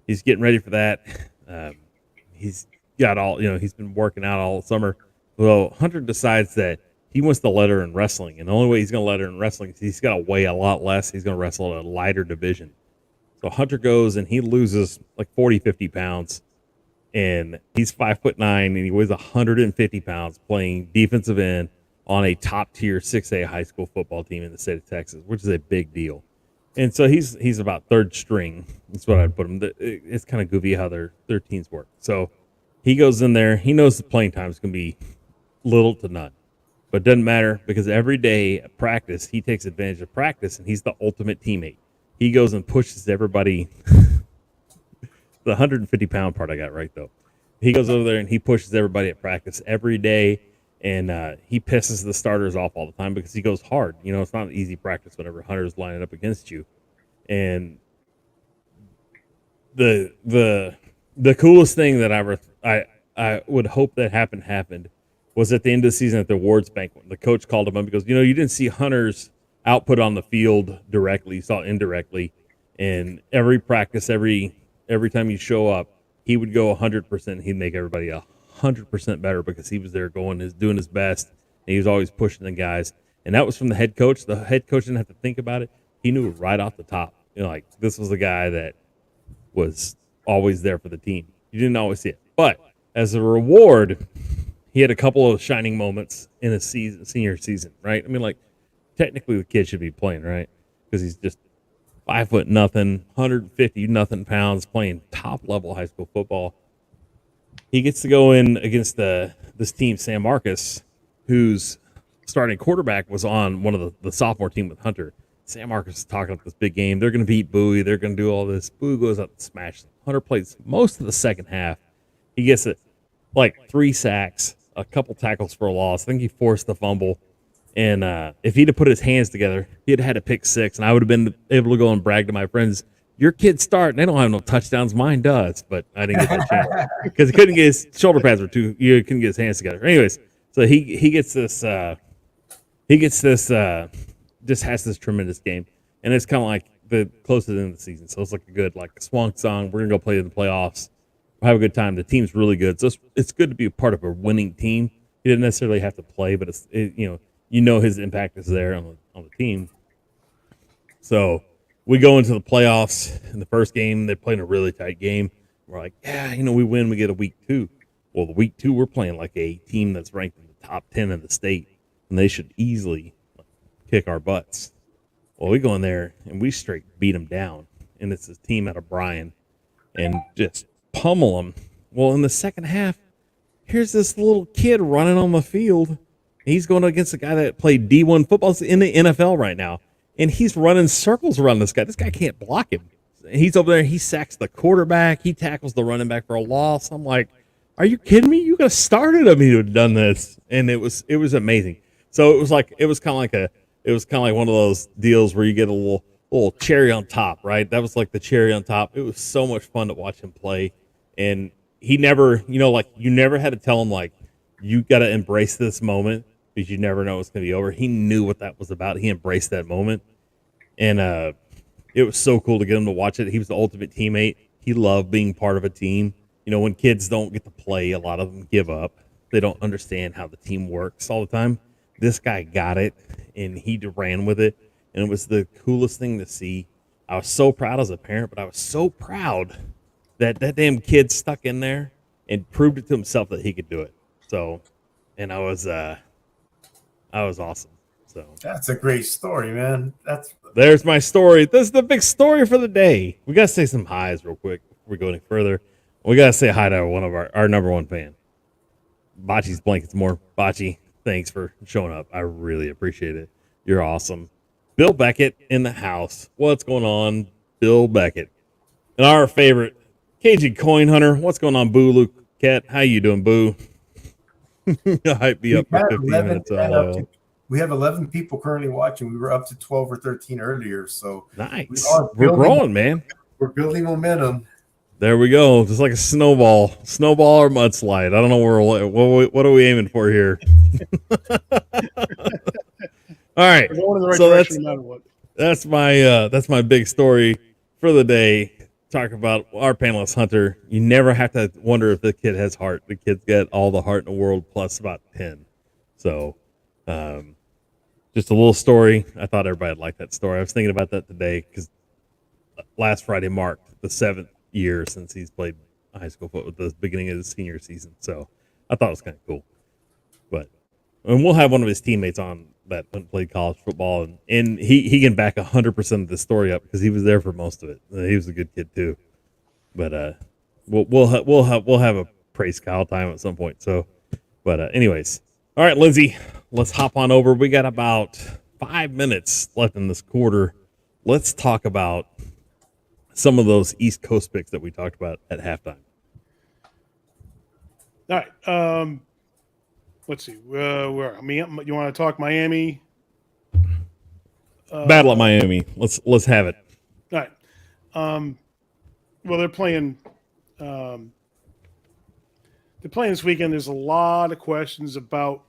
he's getting ready for that. He's got all, he's been working out all summer. Well, Hunter decides that he wants to let her in wrestling, and the only way he's going to let her in wrestling is he's got to weigh a lot less. He's going to wrestle at a lighter division. So Hunter goes and he loses like 40, 50 pounds, and he's 5'9" and he weighs 150 pounds playing defensive end on a top tier 6A high school football team in the state of Texas, which is a big deal. And so he's about third string. That's what I'd put him. It's kind of goofy how their teams work. So he goes in there. He knows the playing time is going to be little to none. But it doesn't matter because every day at practice, he takes advantage of practice, and he's the ultimate teammate. He goes and pushes everybody. The 150-pound part I got right, though. He goes over there, and he pushes everybody at practice every day, and he pisses the starters off all the time because he goes hard. You know, it's not an easy practice whenever Hunter's lining up against you. And the coolest thing that I would hope that happened was at the end of the season at the awards banquet. The coach called him up because, you know, you didn't see Hunter's output on the field directly. You saw it indirectly. And every practice, every time you show up, he would go 100%. He'd make everybody 100% better because he was there doing his best. And he was always pushing the guys. And that was from the head coach. The head coach didn't have to think about it. He knew it right off the top. You know, like, this was the guy that was always there for the team. You didn't always see it. But as a reward, he had a couple of shining moments in his senior season, right? I mean, like, technically the kid should be playing, right? Because he's just 5'0", 150 pounds, playing top level high school football. He gets to go in against this team, San Marcos, whose starting quarterback was on one of the sophomore team with Hunter. San Marcos is talking up this big game. They're going to beat Bowie. They're going to do all this. Bowie goes up and smashes. Hunter plays most of the second half. He gets it like 3 sacks, a couple tackles for a loss. I think he forced the fumble. And if he'd have put his hands together, he'd have had a pick 6, and I would have been able to go and brag to my friends, your kid's starting. They don't have no touchdowns. Mine does. But I didn't get that chance because he couldn't get his shoulder pads were too. You couldn't get his hands together. Anyways, so he gets this. Just has this tremendous game, and it's kind of like the closest end of the season. So it's like a good swan song. We're gonna go play in the playoffs. We'll have a good time. The team's really good, so it's good to be a part of a winning team. He didn't necessarily have to play, but you know his impact is there on the team. So we go into the playoffs. In the first game, they're playing a really tight game. We're like, yeah, we win. We get a week 2. Well, the week 2, we're playing like a team that's ranked in the top 10 of the state, and they should easily kick our butts. Well, we go in there and we straight beat them down, and it's this team out of Bryan, and just pummel them. Well, in the second half, here's this little kid running on the field. He's going against a guy that played D1 football in the NFL right now, and he's running circles around this guy. This guy can't block him. He's over there. He sacks the quarterback. He tackles the running back for a loss. I'm like, are you kidding me? You could have started him. He would have done this, and it was amazing. So it was kind of like one of those deals where you get a little cherry on top, right? That was like the cherry on top. It was so much fun to watch him play, and he never, you never had to tell him like, you got to embrace this moment because you never know it's going to be over. He knew what that was about. He embraced that moment, and it was so cool to get him to watch it. He was the ultimate teammate. He loved being part of a team. When kids don't get to play, a lot of them give up. They don't understand how the team works all the time. This guy got it, and he ran with it, and it was the coolest thing to see. I was so proud as a parent, but I was so proud that damn kid stuck in there and proved it to himself that he could do it. So, and I was awesome. So that's a great story, man. There's my story. This is the big story for the day. We got to say some highs real quick before we go any further. We got to say hi to one of our number one fan. Bocce's Blankets More. Bocce, thanks for showing up. I really appreciate it. You're awesome. Bill Beckett in the house. What's going on, Bill Beckett? And our favorite, KG Coin Hunter. What's going on, Boo Luke Cat? How you doing, Boo? Hype me up for 15 minutes. We have 11 people currently watching. We were up to 12 or 13 earlier. So nice. We're growing, man. We're building momentum. There we go. Just like a snowball or mudslide. I don't know what are we aiming for here. All right. We're going in the right direction no matter what. That's my big story for the day. Talk about our panelist Hunter. You never have to wonder if the kid has heart. The kid's got all the heart in the world plus about 10. So Just a little story. I thought everybody would like that story. I was thinking about that today because last Friday marked the 7th year since he's played high school football, the beginning of his senior season. So I thought it was kind of cool. But and we'll have one of his teammates on that played college football, and he can back 100% of the story up because he was there for most of it. He was a good kid too. But we'll have a praise Kyle time at some point. So, but anyways, all right, Lindsay, let's hop on over. We got about 5 minutes left in this quarter. Let's talk about some of those East Coast picks that we talked about at halftime. All right. Let's see. Where you want to talk Miami? Battle at Miami. Let's have it. All right. Well, they're playing. They're playing this weekend. There's a lot of questions about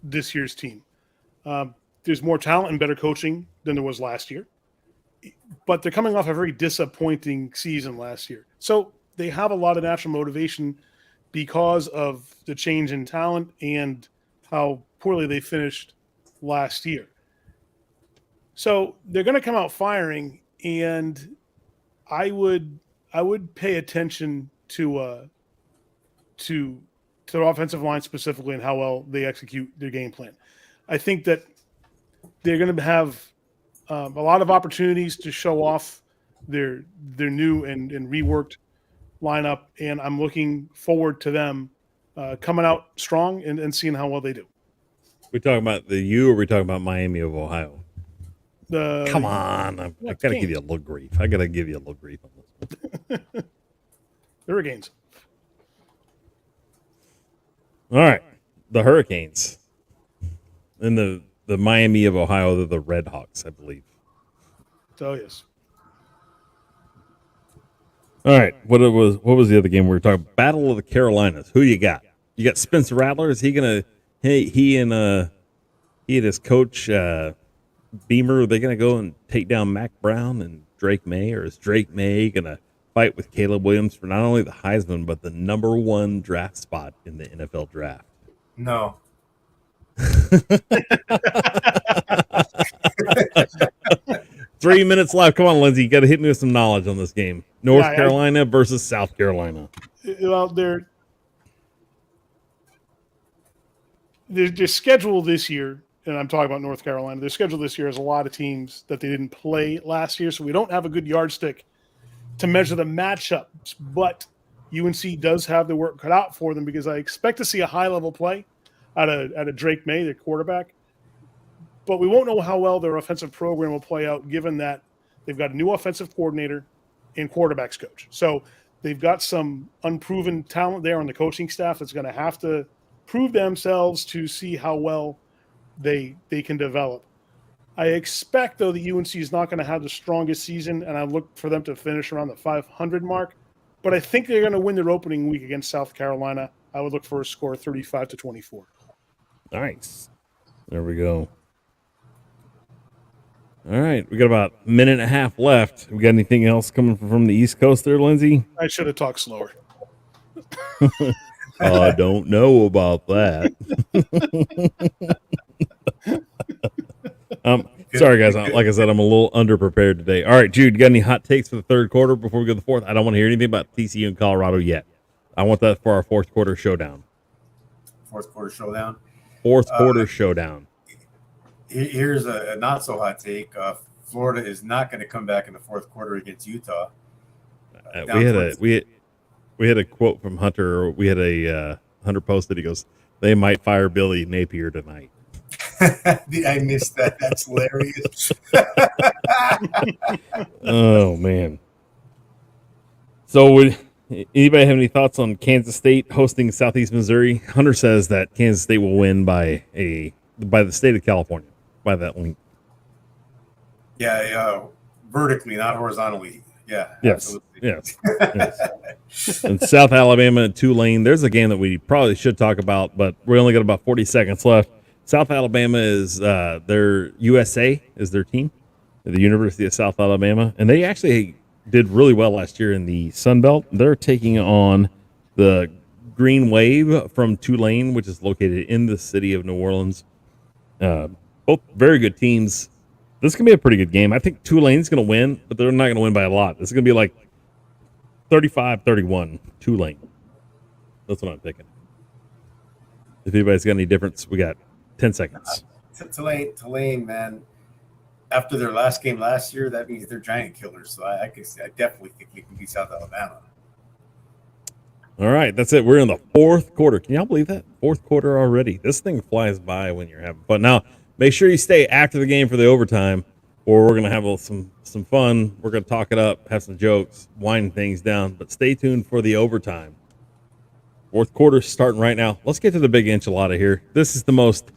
this year's team. There's more talent and better coaching than there was last year, but they're coming off a very disappointing season last year. So they have a lot of natural motivation because of the change in talent and how poorly they finished last year. So they're going to come out firing, and I would pay attention to their offensive line specifically and how well they execute their game plan. I think that they're going to have a lot of opportunities to show off their new and reworked lineup, and I'm looking forward to them coming out strong and seeing how well they do. We talking about the U, or we talking about Miami of Ohio? Come on, I gotta give you a little grief. I gotta give you a little grief on this. Hurricanes. All right, the Hurricanes, and the Miami of Ohio. They're the Red Hawks, I believe. Oh yes. All right, what was the other game we were talking about? Battle of the Carolinas. Who you got? You got Spencer Rattler. Is he gonna? Hey, he and his coach Beamer. Are they gonna go and take down Mac Brown and Drake May, or is Drake May gonna fight with Caleb Williams for not only the Heisman but the #1 draft spot in the NFL draft? No. 3 minutes left. Come on, Lindsay. You got to hit me with some knowledge on this game. North Carolina versus South Carolina. Well, their schedule this year, and I'm talking about North Carolina, their schedule this year has a lot of teams that they didn't play last year, so we don't have a good yardstick to measure the matchups. But UNC does have the work cut out for them because I expect to see a high-level play out of Drake May, their quarterback. But we won't know how well their offensive program will play out, given that they've got a new offensive coordinator and quarterbacks coach. So they've got some unproven talent there on the coaching staff that's going to have to prove themselves to see how well they can develop. I expect, though, that UNC is not going to have the strongest season, and I look for them to finish around the 500 mark. But I think they're going to win their opening week against South Carolina. I would look for a score of 35-24. Nice. There we go. All right, we got about a minute and a half left. We got anything else coming from the East Coast there, Lindsay? I should have talked slower. I don't know about that. Sorry, guys. Like I said, I'm a little underprepared today. All right, Jude, you got any hot takes for the third quarter before we go to the fourth? I don't want to hear anything about TCU and Colorado yet. I want that for our fourth quarter showdown. Fourth quarter showdown. Fourth quarter showdown. Here's a not so hot take. Florida is not going to come back in the fourth quarter against Utah. We had a quote from Hunter. We had a Hunter posted. He goes, "They might fire Billy Napier tonight." I missed that. That's hilarious. Oh man. So would anybody have any thoughts on Kansas State hosting Southeast Missouri? Hunter says that Kansas State will win by the state of California, by that link. Yeah, vertically, not horizontally. Yeah. Yes. Absolutely. Yes. And South Alabama and Tulane. There's a game that we probably should talk about, but we only got about 40 seconds left. South Alabama is their USA is their team, the University of South Alabama, and they actually did really well last year in the Sun Belt. They're taking on the Green Wave from Tulane, which is located in the city of New Orleans. Both very good teams. This is going to be a pretty good game. I think Tulane's going to win, but they're not going to win by a lot. This is going to be like 35-31 Tulane. That's what I'm picking. If anybody's got any difference, we got 10 seconds. Tulane, man. After their last game last year, that means they're giant killers. So I definitely think we can beat South Alabama. All right, that's it. We're in the fourth quarter. Can y'all believe that? Fourth quarter already. This thing flies by when you're having fun. Now, make sure you stay after the game for the overtime, or we're going to have some fun. We're going to talk it up, have some jokes, wind things down. But stay tuned for the overtime. Fourth quarter starting right now. Let's get to the big enchilada here. This is the most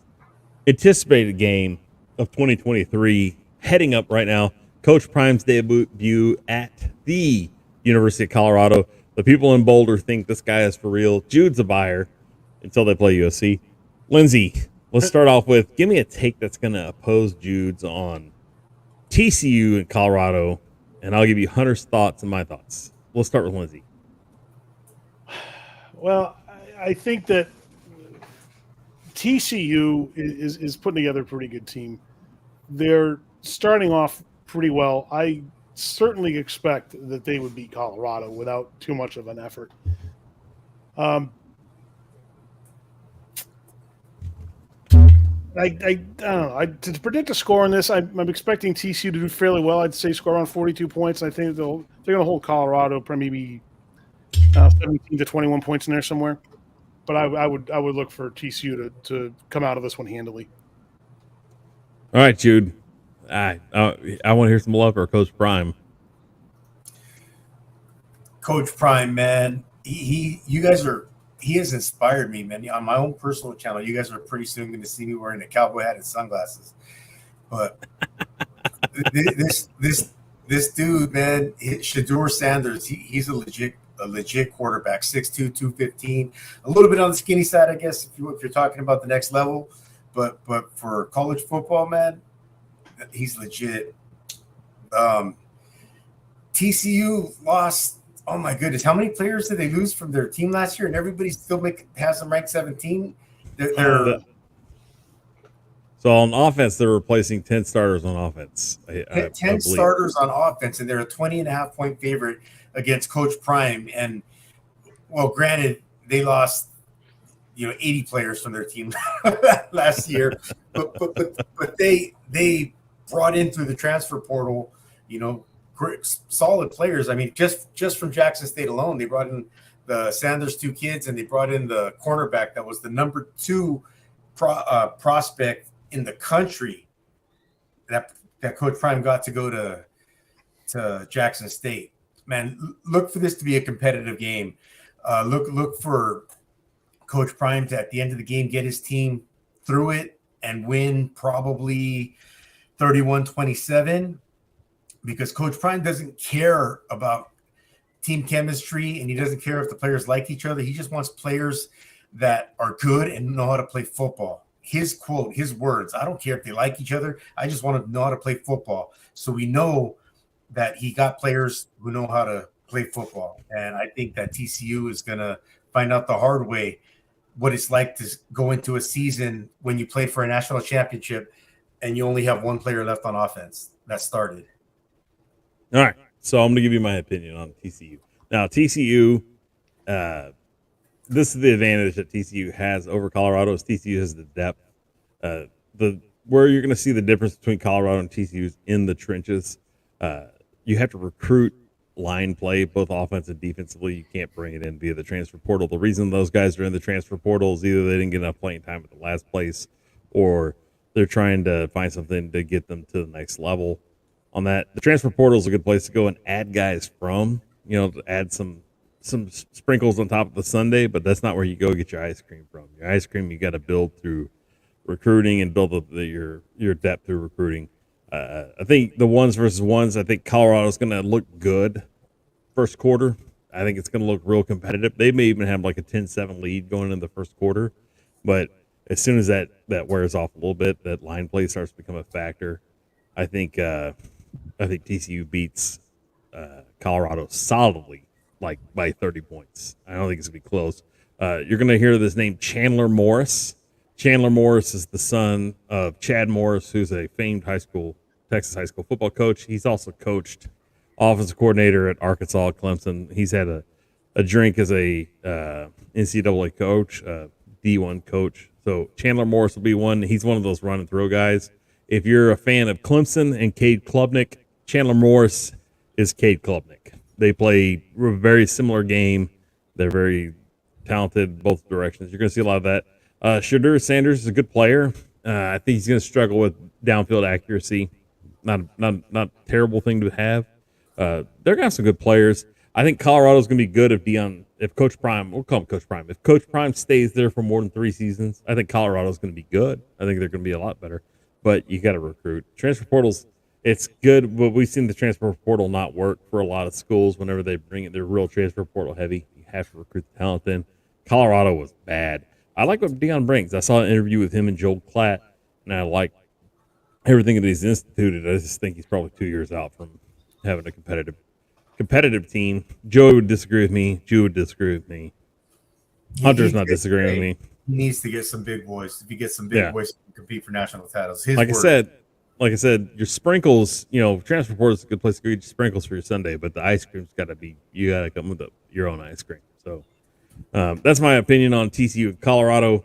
anticipated game of 2023 heading up right now. Coach Prime's debut at the University of Colorado. The people in Boulder think this guy is for real. Jude's a buyer until they play USC. Lindsay, let's start off with, give me a take that's going to oppose Jude's on TCU in Colorado, and I'll give you Hunter's thoughts and my thoughts. We'll start with Lindsay. Well, I think that TCU is putting together a pretty good team. They're starting off pretty well. I certainly expect that they would beat Colorado without too much of an effort. I don't know. To predict a score on this, I'm expecting TCU to do fairly well. I'd say score around 42 points. I think they're going to hold Colorado for maybe 17 to 21 points in there somewhere. But I would look for TCU to come out of this one handily. All right, Jude. I want to hear some love for Coach Prime. Coach Prime, man, he has inspired me, man. On my own personal channel, you guys are pretty soon going to see me wearing a cowboy hat and sunglasses. But this dude, man, Shedeur Sanders, he's a legit quarterback, 6'2", 215, a little bit on the skinny side, I guess, if you're talking about the next level. But for college football, man, he's legit. TCU lost. Oh my goodness, how many players did they lose from their team last year? And everybody still has them ranked 17. So on offense, they're replacing 10 starters on offense. 10 starters on offense, and they're a 20.5-point favorite against Coach Prime. And well, granted, they lost 80 players from their team last year, but they brought in through the transfer portal, solid players. I mean, just from Jackson State alone, they brought in the Sanders 2 kids, and they brought in the cornerback that was the number 2 prospect in the country that Coach Prime got to go to Jackson State. Man, look for this to be a competitive game. Look for Coach Prime to, at the end of the game, get his team through it and win probably 31-27, because Coach Prime doesn't care about team chemistry, and he doesn't care if the players like each other. He just wants players that are good and know how to play football. His quote, his words, I don't care if they like each other. I just want to know how to play football. So we know that he got players who know how to play football. And I think that TCU is going to find out the hard way what it's like to go into a season when you played for a national championship and you only have one player left on offense that started. All right. So I'm going to give you my opinion on TCU. Now, TCU, this is the advantage that TCU has over Colorado is TCU has the depth. Where you're going to see the difference between Colorado and TCU is in the trenches. You have to recruit line play, both offense and defensively. You can't bring it in via the transfer portal. The reason those guys are in the transfer portal is either they didn't get enough playing time at the last place, or they're trying to find something to get them to the next level. On that, the transfer portal is a good place to go and add guys from, to add some sprinkles on top of the sundae, but that's not where you go get your ice cream from. Your ice cream you got to build through recruiting and build up your depth through recruiting. I think the ones versus ones, I think Colorado's going to look good first quarter. I think it's going to look real competitive. They may even have like a 10-7 lead going into the first quarter, but as soon as that wears off a little bit, that line play starts to become a factor. I think TCU beats Colorado solidly, like by 30 points. I don't think it's going to be close. You're going to hear this name Chandler Morris. Chandler Morris is the son of Chad Morris, who's a famed Texas high school football coach. He's also coached offensive coordinator at Arkansas, Clemson. He's had a drink as a NCAA coach, D1 coach. So Chandler Morris will be one. He's one of those run and throw guys. If you're a fan of Clemson and Cade Klubnik, Chandler Morris is Cade Klubnik. They play a very similar game. They're very talented both directions. You're going to see a lot of that. Shadur Sanders is a good player. I think he's going to struggle with downfield accuracy. Not a terrible thing to have. They're going to have some good players. I think Colorado's going to be good if Coach Prime, we'll call him Coach Prime. If Coach Prime stays there for more than 3 seasons, I think Colorado's going to be good. I think they're going to be a lot better. But you got to recruit. Transfer portals, it's good, but we've seen the transfer portal not work for a lot of schools whenever they bring it. They're real transfer portal heavy. You have to recruit the talent in. Colorado was bad. I like what Deion brings. I saw an interview with him and Joel Klatt, and I like everything that he's instituted. I just think he's probably 2 years out from having a competitive team. Joe would disagree with me. Jew would disagree with me. Hunter's not disagreeing with me. He needs to get some big boys. If he gets some big boys, he can compete for national titles. Like I said, your sprinkles, transfer portal is a good place to go get your sprinkles for your Sunday, but the ice cream's got to be, you got to come with your own ice cream. So that's my opinion on TCU and Colorado.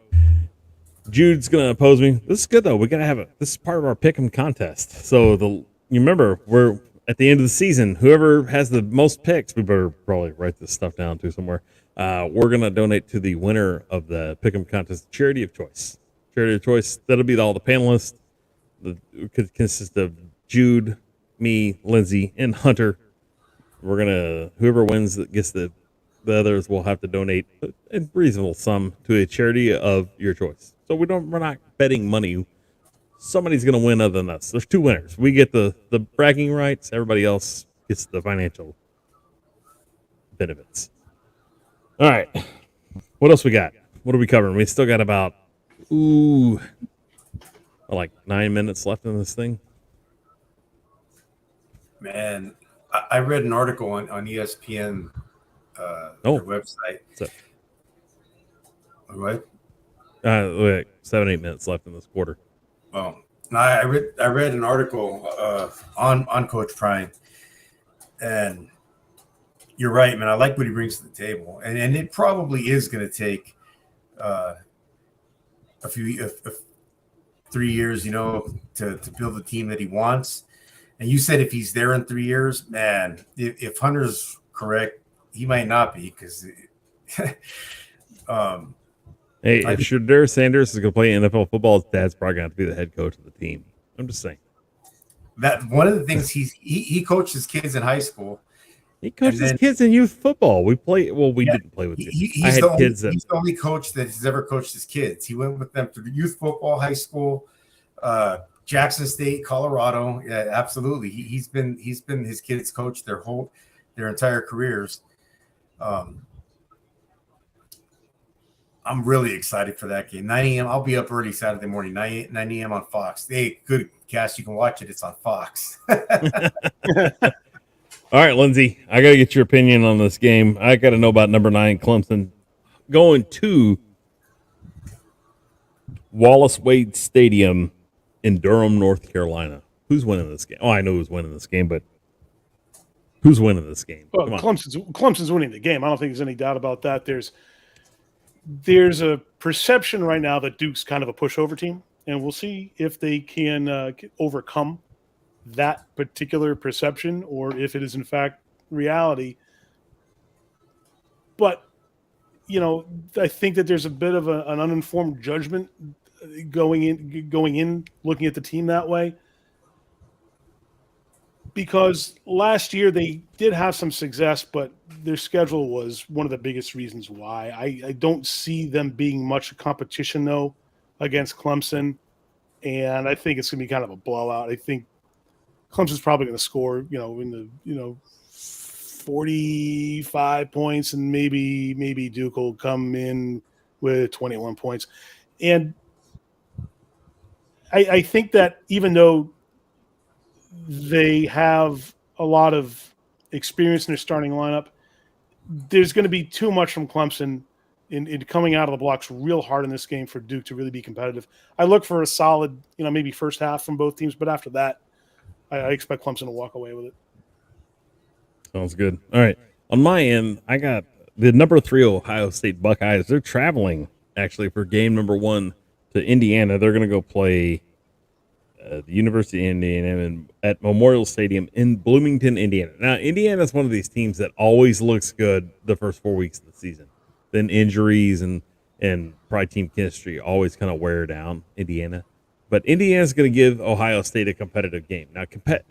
Jude's going to oppose me. This is good, though. We got to have this is part of our pick'em contest. So you remember, we're at the end of the season. Whoever has the most picks, we better probably write this stuff down too somewhere. We're going to donate to the winner of the pick'em contest, Charity of Choice. Charity of Choice, that'll be all the panelists. It could consist of Jude, me, Lindsay, and Hunter. Whoever wins that gets the others will have to donate a reasonable sum to a charity of your choice. So we're not betting money. Somebody's going to win other than us. There's 2 winners. We get the bragging rights. Everybody else gets the financial benefits. All right. What else we got? What are we covering? We still got about, like 9 minutes left in this thing. Man, I read an article on ESPN, their website. What? 7-8 minutes left in this quarter. Oh, I read an article on Coach Prime, and you're right, man. I like what he brings to the table, and it probably is going to take a 3 years, to build the team that he wants. And you said if he's there in 3 years, man, if Hunter's correct, he might not be because. Hey, if Shadur Sanders is going to play NFL football, his dad's probably going to have to be the head coach of the team. I'm just saying. That one of the things he coached his kids in high school. He coached his kids in youth football. We didn't play with kids. He's the only coach that has ever coached his kids. He went with them through youth football, high school, Jackson State, Colorado. Yeah, absolutely. He's been his kids' coach their entire careers. I'm really excited for that game. 9 a.m. I'll be up early Saturday morning, 9 a.m. on Fox. Hey, good cast. You can watch it. It's on Fox. All right, Lindsay, I got to get your opinion on this game. I got to know about number 9, Clemson, going to Wallace Wade Stadium in Durham, North Carolina. Who's winning this game? Oh, I know who's winning this game, but who's winning this game? Well, Clemson's winning the game. I don't think there's any doubt about that. There's a perception right now that Duke's kind of a pushover team, and we'll see if they can overcome that particular perception or if it is in fact reality. But, I think that there's a bit of an uninformed judgment going in, looking at the team that way. Because last year they did have some success, but their schedule was one of the biggest reasons why. I don't see them being much competition, though, against Clemson. And I think it's going to be kind of a blowout. I think Clemson's probably going to score, in the 45 points, and maybe Duke will come in with 21 points. And I think that even though they have a lot of experience in their starting lineup, there's going to be too much from Clemson in coming out of the blocks real hard in this game for Duke to really be competitive. I look for a solid, maybe first half from both teams, but after that, I expect Clemson to walk away with it. Sounds good. All right. On my end, I got the number 3 Ohio State Buckeyes. They're traveling actually for game number 1 to Indiana. They're going to go play the University of Indiana at Memorial Stadium in Bloomington, Indiana. Now, Indiana is one of these teams that always looks good the first 4 weeks of the season. Then injuries and probably team chemistry always kind of wear down Indiana. But Indiana's going to give Ohio State a competitive game. Now,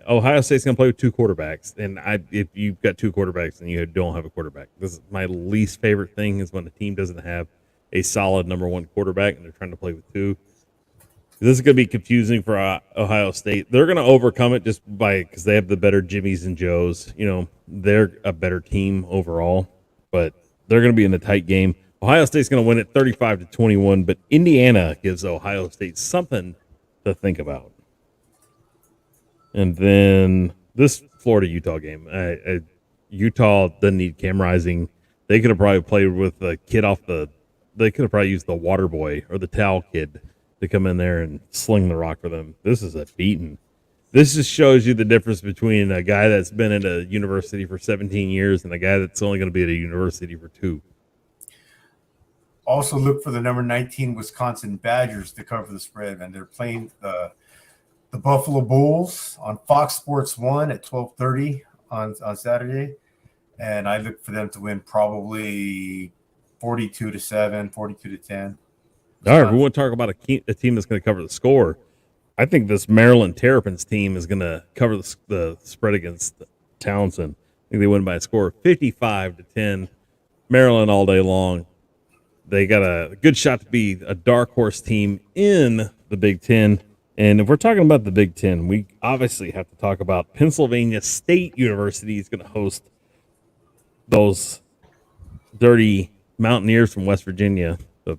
Ohio State's going to play with 2 quarterbacks. And if you've got 2 quarterbacks and you don't have a quarterback, this is my least favorite thing is when a team doesn't have a solid number 1 quarterback and they're trying to play with 2. This is going to be confusing for Ohio State. They're going to overcome it just because they have the better Jimmies and Joes. They're a better team overall, but they're going to be in a tight game. Ohio State's going to win it 35-21, but Indiana gives Ohio State something to think about. And then this Florida-Utah game. Utah doesn't need Cam Rising. They could have probably played with the kid they could have probably used the water boy or the towel kid to come in there and sling the rock for them. This is a beating. This just shows you the difference between a guy that's been at a university for 17 years and a guy that's only going to be at a university for 2. Also look for the number 19 Wisconsin Badgers to cover the spread, and they're playing the Buffalo Bulls on Fox Sports 1 at 12:30 on Saturday, and I look for them to win probably 42-7, 42-10. All right, we want to talk about a team that's going to cover the score. I think this Maryland Terrapins team is going to cover the spread against Townsend. I think they win by a score of 55-10. Maryland all day long. They got a good shot to be a dark horse team in the Big Ten. And if we're talking about the Big Ten, we obviously have to talk about Pennsylvania State University is going to host those dirty Mountaineers from West Virginia, the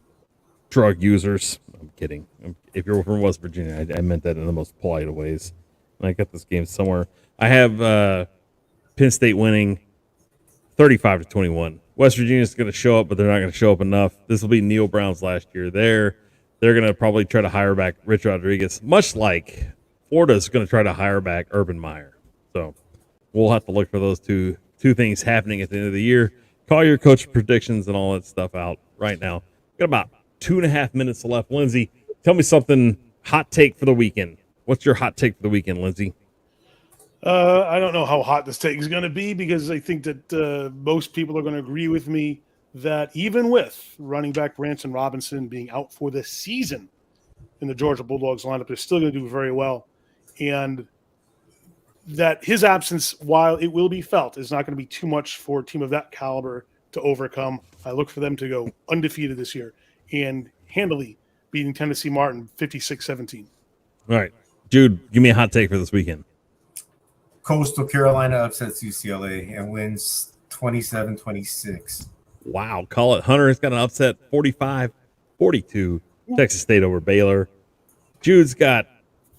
drug users. I'm kidding. If you're from West Virginia, I meant that in the most polite of ways. And I got this game somewhere. I have Penn State winning 35-21. West Virginia's going to show up, but they're not going to show up enough. This will be Neil Brown's last year there. They're going to probably try to hire back Rich Rodriguez, much like Florida's going to try to hire back Urban Meyer. So we'll have to look for those two things happening at the end of the year. Call your coach predictions and all that stuff out right now. Got about 2.5 minutes left. Lindsay, tell me something, hot take for the weekend. What's your hot take for the weekend, Lindsay? I don't know how hot this take is going to be because I think that most people are going to agree with me that even with running back Branson Robinson being out for the season in the Georgia Bulldogs lineup, they're still going to do very well. And that his absence, while it will be felt, is not going to be too much for a team of that caliber to overcome. I look for them to go undefeated this year and handily beating Tennessee Martin 56-17. All right. Jude, give me a hot take for this weekend. Coastal Carolina upsets UCLA and wins 27-26. Wow. Call it. Hunter has got an upset 45-42. Texas State over Baylor. Jude's got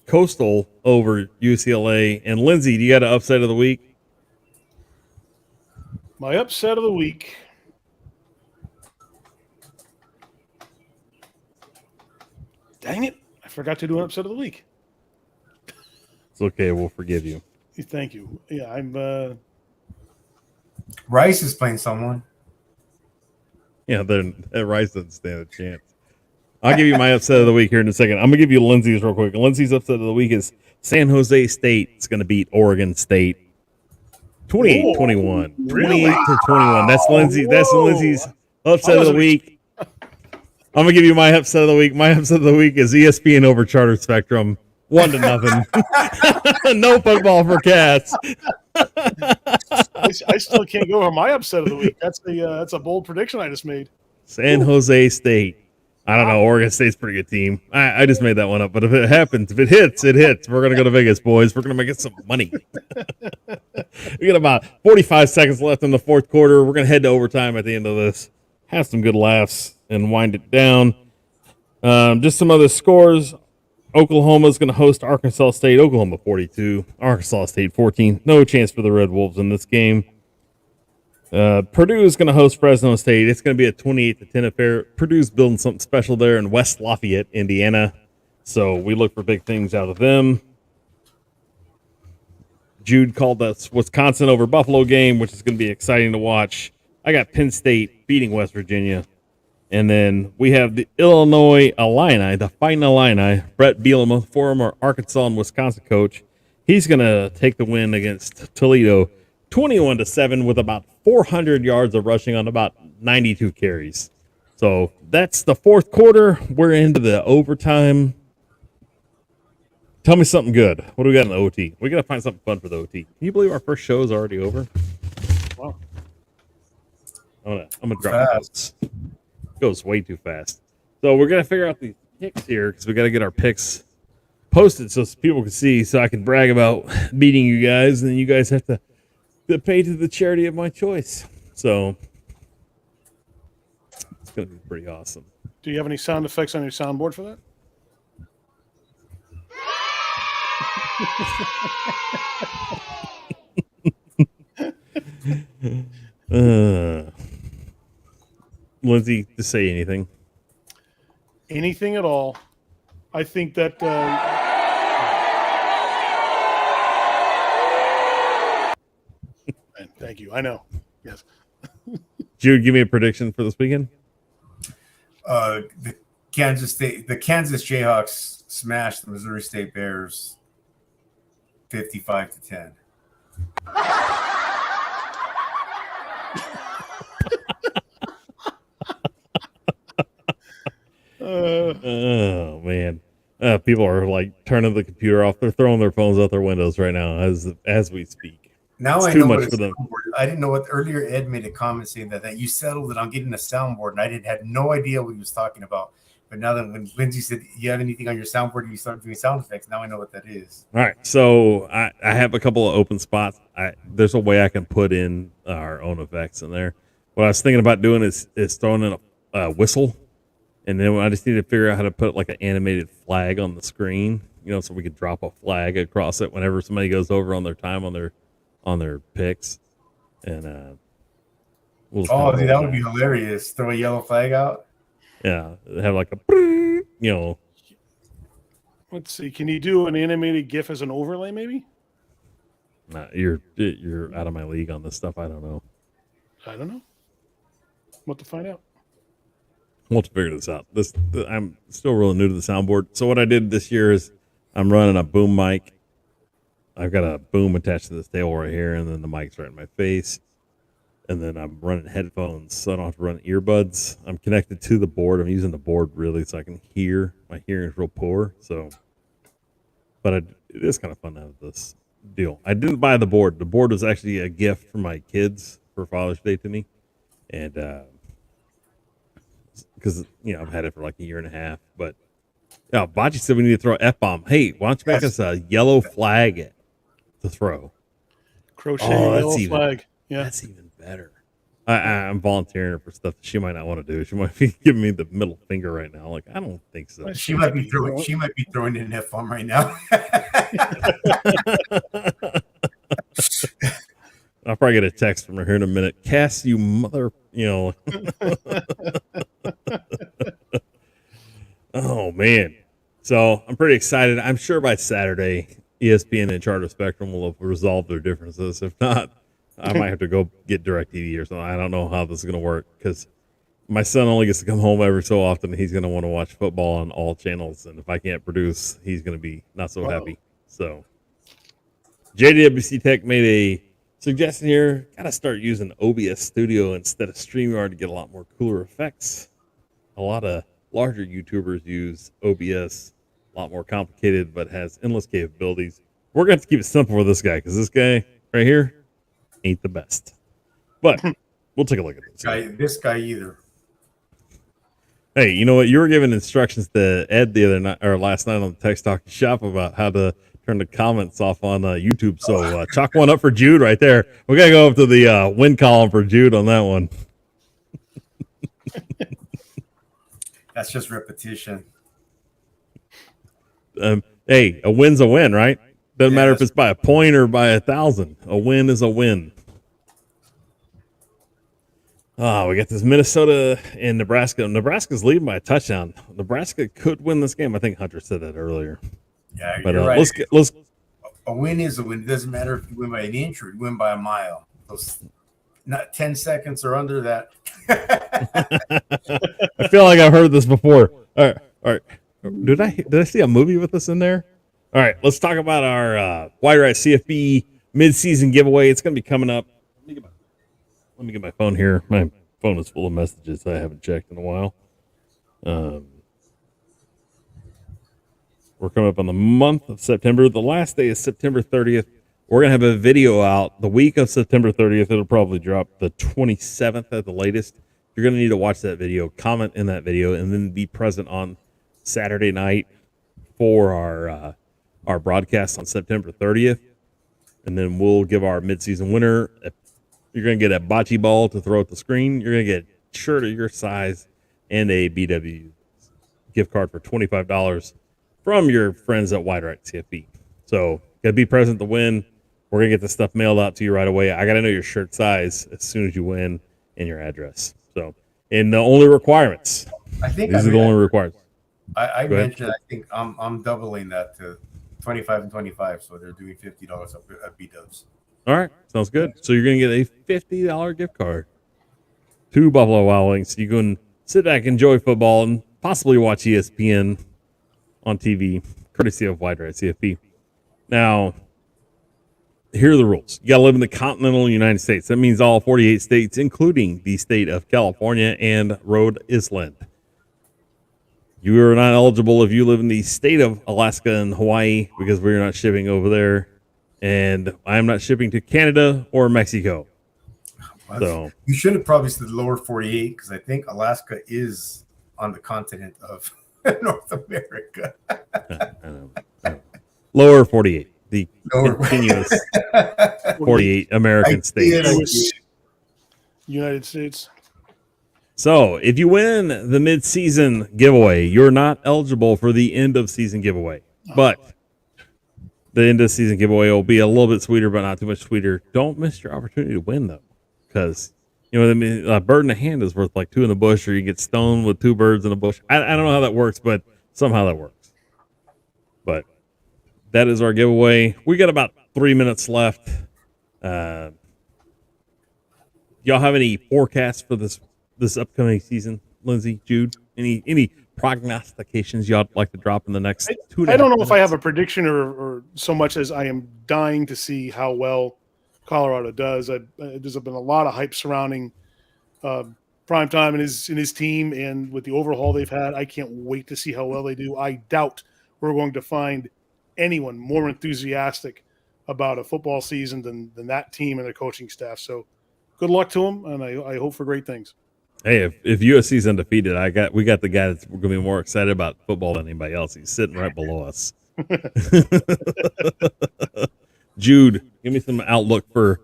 Coastal over UCLA. And Lindsay, do you got an upset of the week? My upset of the week. Dang it. I forgot to do an upset of the week. It's okay. We'll forgive you. Thank you. Yeah, I'm Rice is playing someone. Yeah, Rice doesn't stand a chance. I'll give you my upset of the week here in a second. I'm going to give you Lindsay's real quick. Lindsay's upset of the week is San Jose State is going to beat Oregon State 28-21. Really? 28-21. That's Lindsay's upset of the week. I'm going to give you my upset of the week. My upset of the week is ESPN over Charter Spectrum. 1-0. No football for Cats. I still can't go over my upset of the week. That's a bold prediction I just made. San Jose State. I don't know. Oregon State's a pretty good team. I just made that one up. But if it happens, if it hits, it hits. We're going to go to Vegas, boys. We're going to make some money. We got about 45 seconds left in the fourth quarter. We're going to head to overtime at the end of this. Have some good laughs and wind it down. Just some other scores. Oklahoma's going to host Arkansas State. Oklahoma 42. Arkansas State 14. No chance for the Red Wolves in this game. Purdue is going to host Fresno State. It's going to be a 28-10 affair. Purdue's building something special there in West Lafayette, Indiana. So we look for big things out of them. Jude called us Wisconsin over Buffalo game, which is going to be exciting to watch. I got Penn State beating West Virginia. And then we have the Illinois Illini, the Fighting Illini. Brett Bielema, former Arkansas and Wisconsin coach. He's going to take the win against Toledo 21-7 with about 400 yards of rushing on about 92 carries. So that's the fourth quarter. We're into the overtime. Tell me something good. What do we got in the OT? We got to find something fun for the OT. Can you believe our first show is already over? Wow. I'm gonna drop my notes. Goes way too fast. So we're gonna figure out these picks here because we got to get our picks posted so people can see, so I can brag about beating you guys, and then you guys have to pay to the charity of my choice. So it's gonna be pretty awesome. Do you have any sound effects on your soundboard for that? Lindsay, to say anything. Anything at all. I think that thank you. I know. Yes. Jude, give me a prediction for this weekend. The Kansas Jayhawks smashed the Missouri State Bears 55-10. Oh man, people are like turning the computer off. They're throwing their phones out their windows right now as we speak. Now It's I too know much what for them. I didn't know what earlier. Ed made a comment saying that you settled it on getting a soundboard, and I had no idea what he was talking about. But now that when Lindsay said, "You have anything on your soundboard?" and you start doing sound effects, now I know what that is. All right, so I have a couple of open spots. There's a way I can put in our own effects in there. What I was thinking about doing is throwing in a whistle, and then I just need to figure out how to put like an animated flag on the screen, so we could drop a flag across it whenever somebody goes over on their time on their picks, and we'll just Oh, dude, that would be hilarious! Throw a yellow flag out. Yeah, have like a Let's see. Can you do an animated GIF as an overlay, maybe? Nah, you're out of my league on this stuff. I don't know. I don't know. What to find out. We'll have to figure this out. I'm still really new to the soundboard. So what I did this year is I'm running a boom mic. I've got a boom attached to this table right here, and then the mic's right in my face. And then I'm running headphones, so I don't have to run earbuds. I'm connected to the board. I'm using the board really so I can hear. My hearing is real poor, but it is kind of fun to have this deal. I didn't buy the board. The board was actually a gift from my kids for Father's Day to me, and because I've had it for like a year and a half. But Bocce said we need to throw an F-bomb. Hey, why don't you make us a yellow flag to throw? Crochet that's yellow flag. Yeah. That's even better. I'm volunteering her for stuff that she might not want to do. She might be giving me the middle finger right now. Like, I don't think so. She might be throwing in an F-bomb right now. I'll probably get a text from her here in a minute. Cass, you mother, Oh man. So I'm pretty excited. I'm sure by Saturday, ESPN and Charter Spectrum will have resolved their differences. If not, I might have to go get DirecTV or something. I don't know how this is going to work because my son only gets to come home every so often. He's going to want to watch football on all channels. And if I can't produce, he's going to be not so happy. So JWC Tech made a suggestion here. Got to start using OBS Studio instead of StreamYard to get a lot more cooler effects. A lot of larger YouTubers use OBS, a lot more complicated, but has endless capabilities. We're going to have to keep it simple for this guy because this guy right here ain't the best. But we'll take a look at this. This guy either. Hey, you know what? You were giving instructions to Ed the other night or last night on the Text Talk Shop about how to turn the comments off on YouTube. So chalk one up for Jude right there. We got to go up to the win column for Jude on that one. That's just repetition. Hey, a win's a win, right? Doesn't matter if it's by a point or by 1,000. A win is a win. Oh, we got this Minnesota and Nebraska. Nebraska's leading by a touchdown. Nebraska could win this game. I think Hunter said that earlier. Yeah, But you're right. let's A win is a win. It doesn't matter if you win by an inch or you win by a mile. Those not 10 seconds or under that. I feel like I've heard this before. All right. Did I see a movie with this in there? All right, let's talk about our Wide Right CFB midseason giveaway. It's going to be coming up. Let me get my phone here. My phone is full of messages I haven't checked in a while. We're coming up on the month of September. The last day is September 30th. We're going to have a video out the week of September 30th. It'll probably drop the 27th at the latest. You're going to need to watch that video, comment in that video, and then be present on Saturday night for our broadcast on September 30th. And then we'll give our midseason winner. You're going to get a bocce ball to throw at the screen. You're going to get a shirt of your size and a BW gift card for $25 from your friends at Wide Right CFB. So, got to be present to win. We're going to get this stuff mailed out to you right away. I got to know your shirt size as soon as you win and your address. So, and the only requirements. I think These are the only requirements. I Go ahead. mentioned, I think I'm doubling that to 25 and 25. So they're doing $50 up at B-Dubs. All right. Sounds good. So, you're going to get a $50 gift card to Buffalo Wild Wings. You can sit back, enjoy football, and possibly watch ESPN on TV, courtesy of Wide Right CFB. Now, here are the rules. You got to live in the continental United States. That means all 48 states, including the state of California and Rhode Island. You are not eligible if you live in the state of Alaska and Hawaii because we're not shipping over there. And I'm not shipping to Canada or Mexico. So You should have probably said lower 48 because I think Alaska is on the continent of North America. I know. Lower 48, the Lower- continuous 48 American states. United States. So, if you win the mid-season giveaway, you're not eligible for the end-of-season giveaway. But the end-of-season giveaway will be a little bit sweeter, but not too much sweeter. Don't miss your opportunity to win, though, because you know what I mean. A bird in the hand is worth like two in the bush, or you get stoned with two birds in a bush. I don't know how that works, but somehow that works. But that is our giveaway. We got about 3 minutes left. Y'all have any forecasts for this upcoming season, Lindsay, Jude? Any prognostications y'all like to drop in the next 2 I don't know if I have a prediction or so much as I am dying to see how well Colorado does. There's been a lot of hype surrounding Primetime and his team, and with the overhaul they've had, I can't wait to see how well they do. I doubt we're going to find anyone more enthusiastic about a football season than that team and their coaching staff. So good luck to them, and I hope for great things. Hey, if USC's undefeated, we got the guy that's going to be more excited about football than anybody else. He's sitting right below us. Jude, give me some outlook for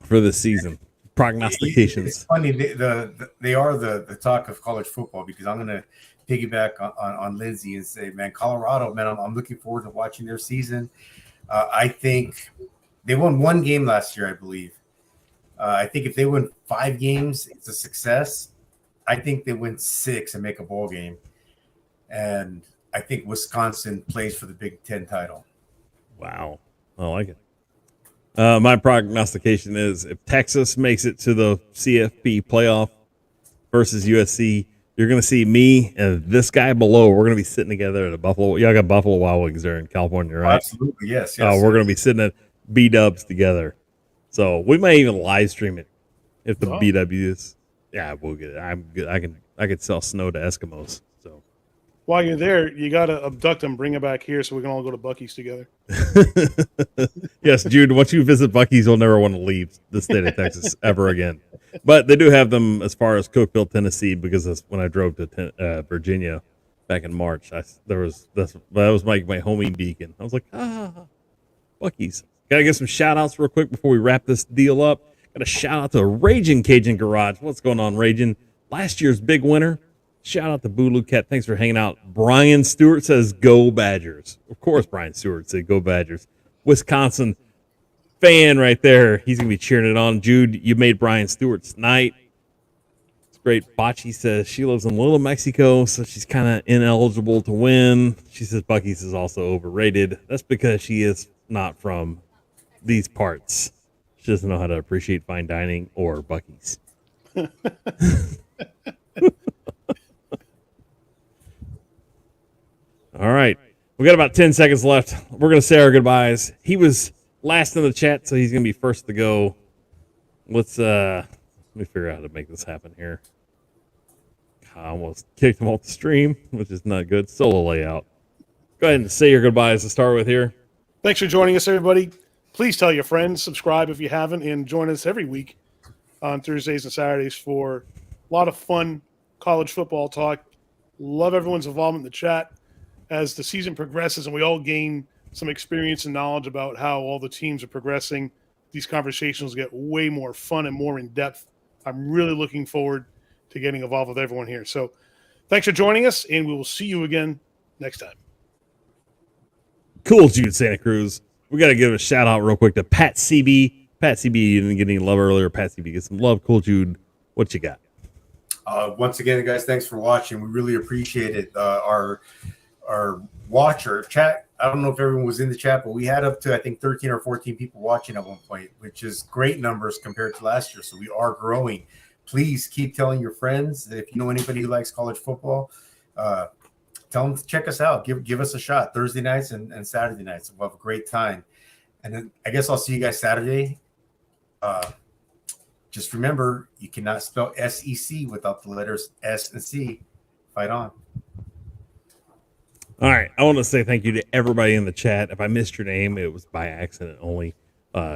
this season. Prognostications. It's funny. They are the talk of college football because I'm going to piggyback on Lindsay and say, man, Colorado, man, I'm looking forward to watching their season. I think they won one game last year, I believe. I think if they win 5 games, it's a success. I think they win 6 and make a bowl game. And I think Wisconsin plays for the Big Ten title. Wow. I like it. My prognostication is if Texas makes it to the CFP playoff versus USC, you're going to see me and this guy below. We're going to be sitting together at a Buffalo. Y'all got Buffalo Wild Wings there in California, right? Absolutely, yes. We're going to be sitting at B-Dubs together. So we might even live stream it if the BWs. Yeah, we'll get it. I'm good. I can sell snow to Eskimos. So While you're there, you got to abduct them, bring them back here so we can all go to Buc-ee's together. yes, Jude, once you visit Buc-ee's, you'll never want to leave the state of Texas ever again. But they do have them as far as Cookeville, Tennessee, because that's when I drove to Virginia back in March. That was my homing beacon. I was like, Buc-ee's. Got to get some shout outs real quick before we wrap this deal up. Got a shout out to Raging Cajun Garage. What's going on, Raging? Last year's big winner. Shout out to Boo Cat. Thanks for hanging out. Brian Stewart says, go Badgers. Of course, Brian Stewart said, go Badgers. Wisconsin fan right there. He's going to be cheering it on. Jude, you made Brian Stewart's night. Great Bocce says she lives in Little Mexico, so she's kind of ineligible to win. She says Bucky's is also overrated. That's because she is not from these parts. She doesn't know how to appreciate fine dining or Bucky's. All right. We got about 10 seconds left. We're going to say our goodbyes. He was last in the chat, so he's going to be first to go. Let me figure out how to make this happen here. I almost kicked him off the stream, which is not good. Solo layout. Go ahead and say your goodbyes to start with here. Thanks for joining us, everybody. Please tell your friends, subscribe if you haven't, and join us every week on Thursdays and Saturdays for a lot of fun college football talk. Love everyone's involvement in the chat. As the season progresses and we all gain some experience and knowledge about how all the teams are progressing, these conversations get way more fun and more in depth. I'm really looking forward to getting involved with everyone here. So thanks for joining us, and we will see you again next time. Cool, Jude Santa Cruz. We got to give a shout out real quick to Pat CB. Pat CB, you didn't get any love earlier. Pat CB, get some love. Cool, Jude. What you got? Once again, guys, thanks for watching. We really appreciate it. Our watcher chat, I don't know if everyone was in the chat, but we had up to, I think, 13 or 14 people watching at one point, which is great numbers compared to last year. So we are growing. Please keep telling your friends. If you know anybody who likes college football, tell them to check us out. Give us a shot Thursday nights and Saturday nights. We'll have a great time. And then I guess I'll see you guys Saturday. Just remember, you cannot spell SEC without the letters S and C. Fight on. All right. I want to say thank you to everybody in the chat. If I missed your name, it was by accident only.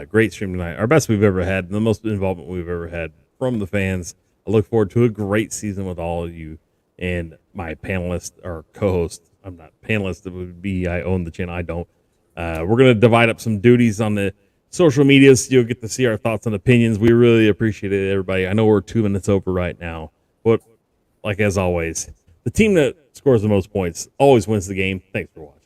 Great stream tonight. Our best we've ever had. The most involvement we've ever had from the fans. I look forward to a great season with all of you and my panelist or co-host. I'm not panelist. It would be I own the channel. I don't. We're going to divide up some duties on the social medias. You'll get to see our thoughts and opinions. We really appreciate it, everybody. I know we're 2 minutes over right now, but like as always, the team that scores the most points always wins the game. Thanks for watching.